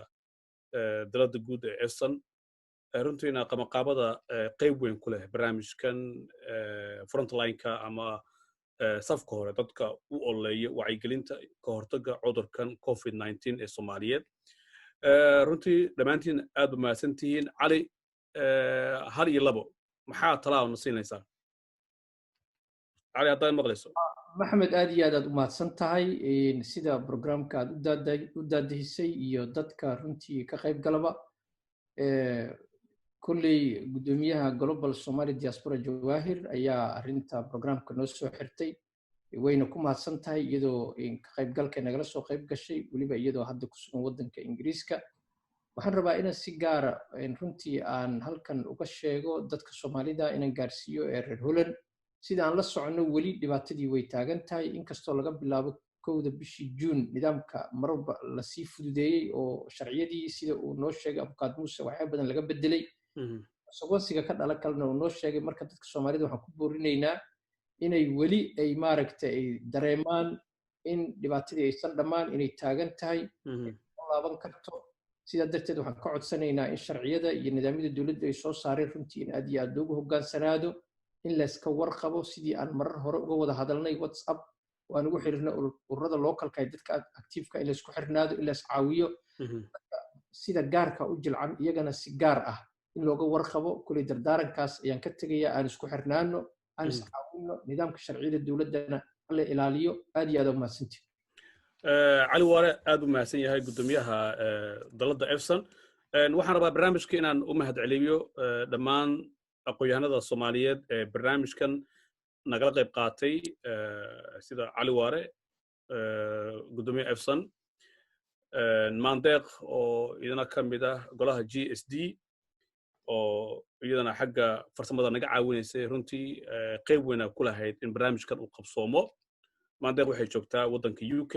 dalada guud ee EFSAN runtiina qabanqaabada qayb weyn ku leh barnaamijkan frontline-ka ama safka hore dadka u oleeya wacyigelinta ka hortagga cudurkan COVID-19 ee Soomaaliyeed runtii dhammaantiin aad u mahadsantihiin Cali hal iyo labo maxaa talaa siinaysaa Cali haddaad maqlayso maxamed aad iyo aad u mahadsan tahay sida programka aad u daadahisay iyo dadka runtii ka qayb galaba kulley gudoomiyaha Global Somali Diaspora Jawahir ayaa arrinta programka noo soo xirtay wayna ku mahadsan tahay iyadoo ka qaybgalka nagala soo qayb gashay waliba iyadoo hadda ku sugan wadanka Ingiriiska waxaan rabaa inaan si gaar ah runtii aan halkan uga sheego dadka Soomaalida inaan gaarsiiyo ee reer Holland sida aan la socono wali dhibaatadii way taagan tahay inkastoo laga bilaabo 1 bishii June nidaamka marba la sii fududeeyay oo sharciyadii sida uu noo sheegay Abqaad Muuse waxay badan laga bedelay sogonsiga ka dhalan kalena uu noo sheegay marka dadka Soomaalida waxaan ku boorinaynaa inay wali ay maaragtay ay dareemaan in dhibaatadii aysan dhammaan inay taagan tahay laaban karto sida darteed waxaan ka codsanaynaa in sharciyada iyo nidaamyada dawladda ay soo saareen runtii in aad iyo aad ugu hoggaansanaado in la iska warqabo sidii aan marar hore uga wada hadalnay WhatsApp waan ugu xiriirnay ururada localka ee dadka active-ka in la isku xirnaado in la iscaawiyo sida gaarka u jilcan iyagana si gaar ah in looga warqabo kulay dardaarankaas ayaan ka tegayaa aan isku xirnaano aan iscaawino nidaamka sharciyada dawladdana la ilaaliyo aad iyo aad u mahadsantihiin Cali Waare aad u mahadsan yahay gudoomiyaha dalada EFSAN waxaan rabaa barnaamijka inaan u mahad celiyo dhammaan aqoonyahanada Soomaaliyeed ee barnaamijkan nagala qayb qaatay sida Cali Waare gudoomiyaha EFSAN Mandeeq oo idina kamid ah golaha GSD oo iyadana xagga farsamada naga caawinaysay runtii qayb weyn ku lahayd in barnaamijkan uu qabsoomo Mandeeq waxay joogtaa wadanka UK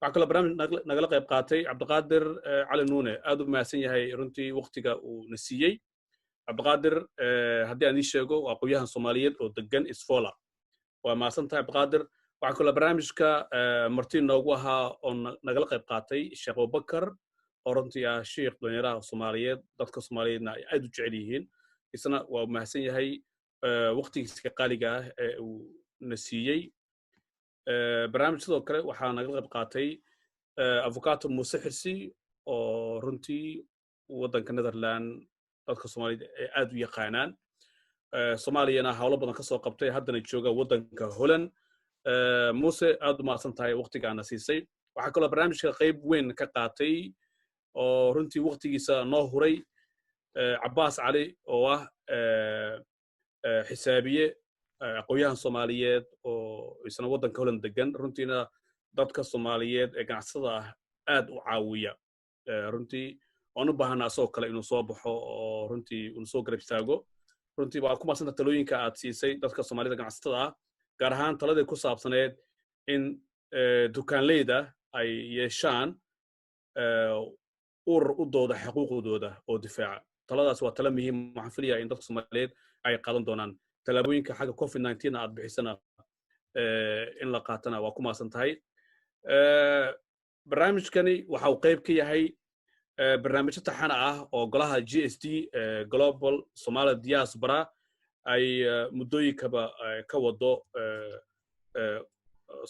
waxa kale barnaamij nagala qayb qaatay Cabdiqaadir Cali Nuune aad u mahadsan yahay runtii waqtiga uu na siiyay Cabdiqaadir haddii aan ii sheego waa aqoonyahan Soomaaliyeed oo degan Isfoola waa mahadsan tahay Cabdiqaadir waxa kale barnaamijka martiin noogu ahaa oo nagala qayb qaatay Sheekh Abubakar oo runtii ah sheekh dhalinyarada Soomaaliyeed dadka Soomaaliyeedna ay aad u jecel yihiin isna waa mahadsan yahay waqtigiisa qaaliga ah ee uu na siiyey barnaamij sidoo kale waxaa naga qayb qaatay avocado Muuse Xirsi oo runtii waddanka Netherland dadka Soomaalida ay aad u yaqaanaan Soomaaliyana hawlo badan ka soo qabtay haddana jooga waddanka Holland Muuse aad u mahadsan tahay waqtigaana siisay waxaa kaloo barnaamijka qayb weyn ka qaatay oo runtii waqtigiisa noo huray Cabbaas Cali oo ah xisaabiye aqoonyahan Soomaaliyeed oo isna waddanka Holland degan runtiina dadka Soomaaliyeed ee ganacsatada ah aad u caawiya runtii waan u baahanaa asoo kale inuu soo baxo oo runtii uu soo garab istaago runtii waa ku maasanta talooyinka aad siisay dadka Soomaalida ganacsatada ah gaar ahaan taladii ku saabsaneed in dukaanleyda ay yeeshaan urur u dooda xuquuqdooda oo difaaca taladaas waa talo muhiim waxaan filayaa in dadka Soomaaliyeed ay qaadan doonaan talaabooyinka xagga COVID-19 aad bixisana in la qaatana waa ku maasan tahay barnaamijkani waxa uu qayb ka yahay barnaamijyo taxana ah oo golaha GSD Global Somali Diaspora ay muddooyinkaba ka wado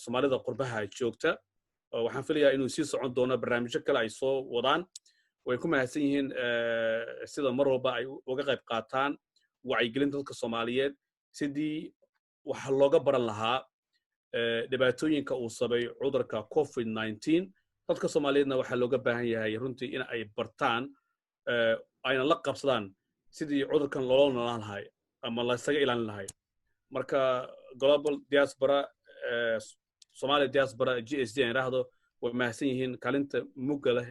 Soomaalida qurbaha joogta waxaan filayaa inuu sii socon doono barnaamijyo kale ay soo wadaan way ku mahadsan yihiin sida mar walba ay uga qayb qaataan wacyigelinta dadka Soomaaliyeed sidii waxa looga baran lahaa dhibaatooyinka uu sabay cudurka COVID-19 dadka Soomaaliyeedna waxa looga baahan yahay runtii in ay bartaan ayna la qabsadaan sidii cudurkan loo noolaan lahaa ama la isaga ilaalin lahaa marka Global Diaspora Somali Diaspora GSD ay raahdo way mahadsan yihiin kaalinta mugga leh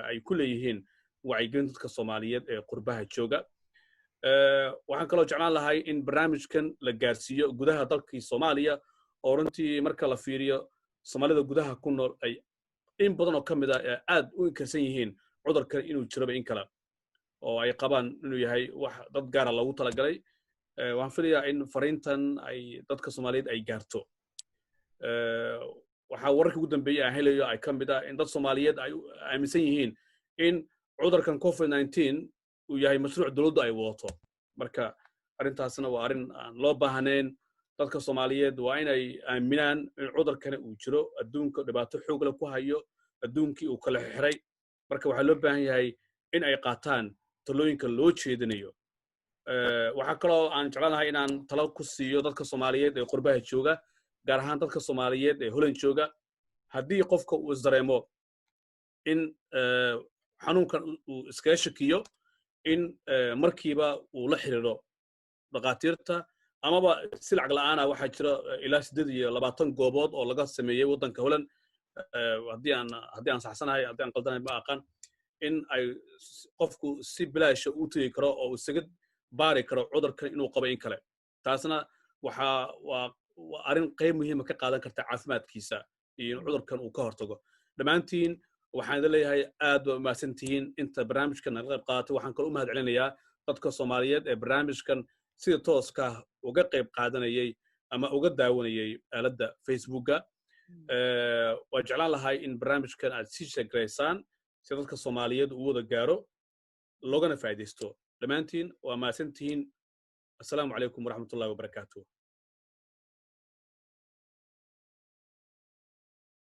ay ku leeyihiin wacyigelinta dadka Soomaaliyeed ee qurbaha jooga waxaan kaloo jeclaan lahay in barnaamijkan la gaarsiiyo gudaha dalkii Soomaaliya oo runtii marka la fiiriyo Soomaalida gudaha ku nool ay in badan oo kamid ah aad u inkarsan yihiin cudurkan inuu jiro in kala oo ay qabaan inuu yahay wax dad gaar ah loogu talagalay waxaan filayaa in fariintan ay dadka Soomaaliyeed ay gaarto waxa wararka ugu dambeeyay aan helayo ay kamid ah in dad Soomaaliyeed ay aaminsan yihiin in cudurkan COVID-19 uu yahay mashruuc dawladdu ay wadato marka arintaasna waa arin aan loo baahnayn dadka Soomaaliyeed waa inay aaminaan in cudurkan uu jiro adduunka dhibaato xoog leh ku hayo adduunkii uu kala xiray marka waxa loo baahan yahay in ay qaataan talooyinka loo jeedinayo waxa kaloo aan jeclaanahay inaan talo ku siiyo dadka Soomaaliyeed ee qurbaha jooga gaar ahaan dadka Soomaaliyeed ee Holland jooga haddii qofka uu isdareemo in xanuunkan uu iska shakiyo in markiiba uu la xiriiro dhaqaatiirta amaba si lacag la'aan ah waxa jira ilaa 8 goobood oo laga sameeyay waddanka Holland haddii aan saxsanahay haddii aan qaldanahay ma aqaan in ay qofku si bilaash u tagi karo oo isaga baari karo cudurkan inuu qabo in kale taasna waa arin qayb muhiim ah ka qaadan karta caafimaadkiisa iyo cudurkan uu ka hortago dhamaantiin waxaan leeyahay aad u mahadsantihiin inta barnaamijkan naga qayb qaatay waxaan kale u mahadcelinayaa dadka Soomaaliyeed ee barnaamijkan sida tooska uga qayb qaadanayay ama uga daawanayay aaladda Facebooka waa jeclaan lahay in barnaamijkan aad sii sheegaysaan si dadka Soomaaliyeed uu wada gaaro loogana faa'iideysto dhamaantiin waa mahadsantihiin assalaamu calaykum waraxmatullaahi wabarakaatuh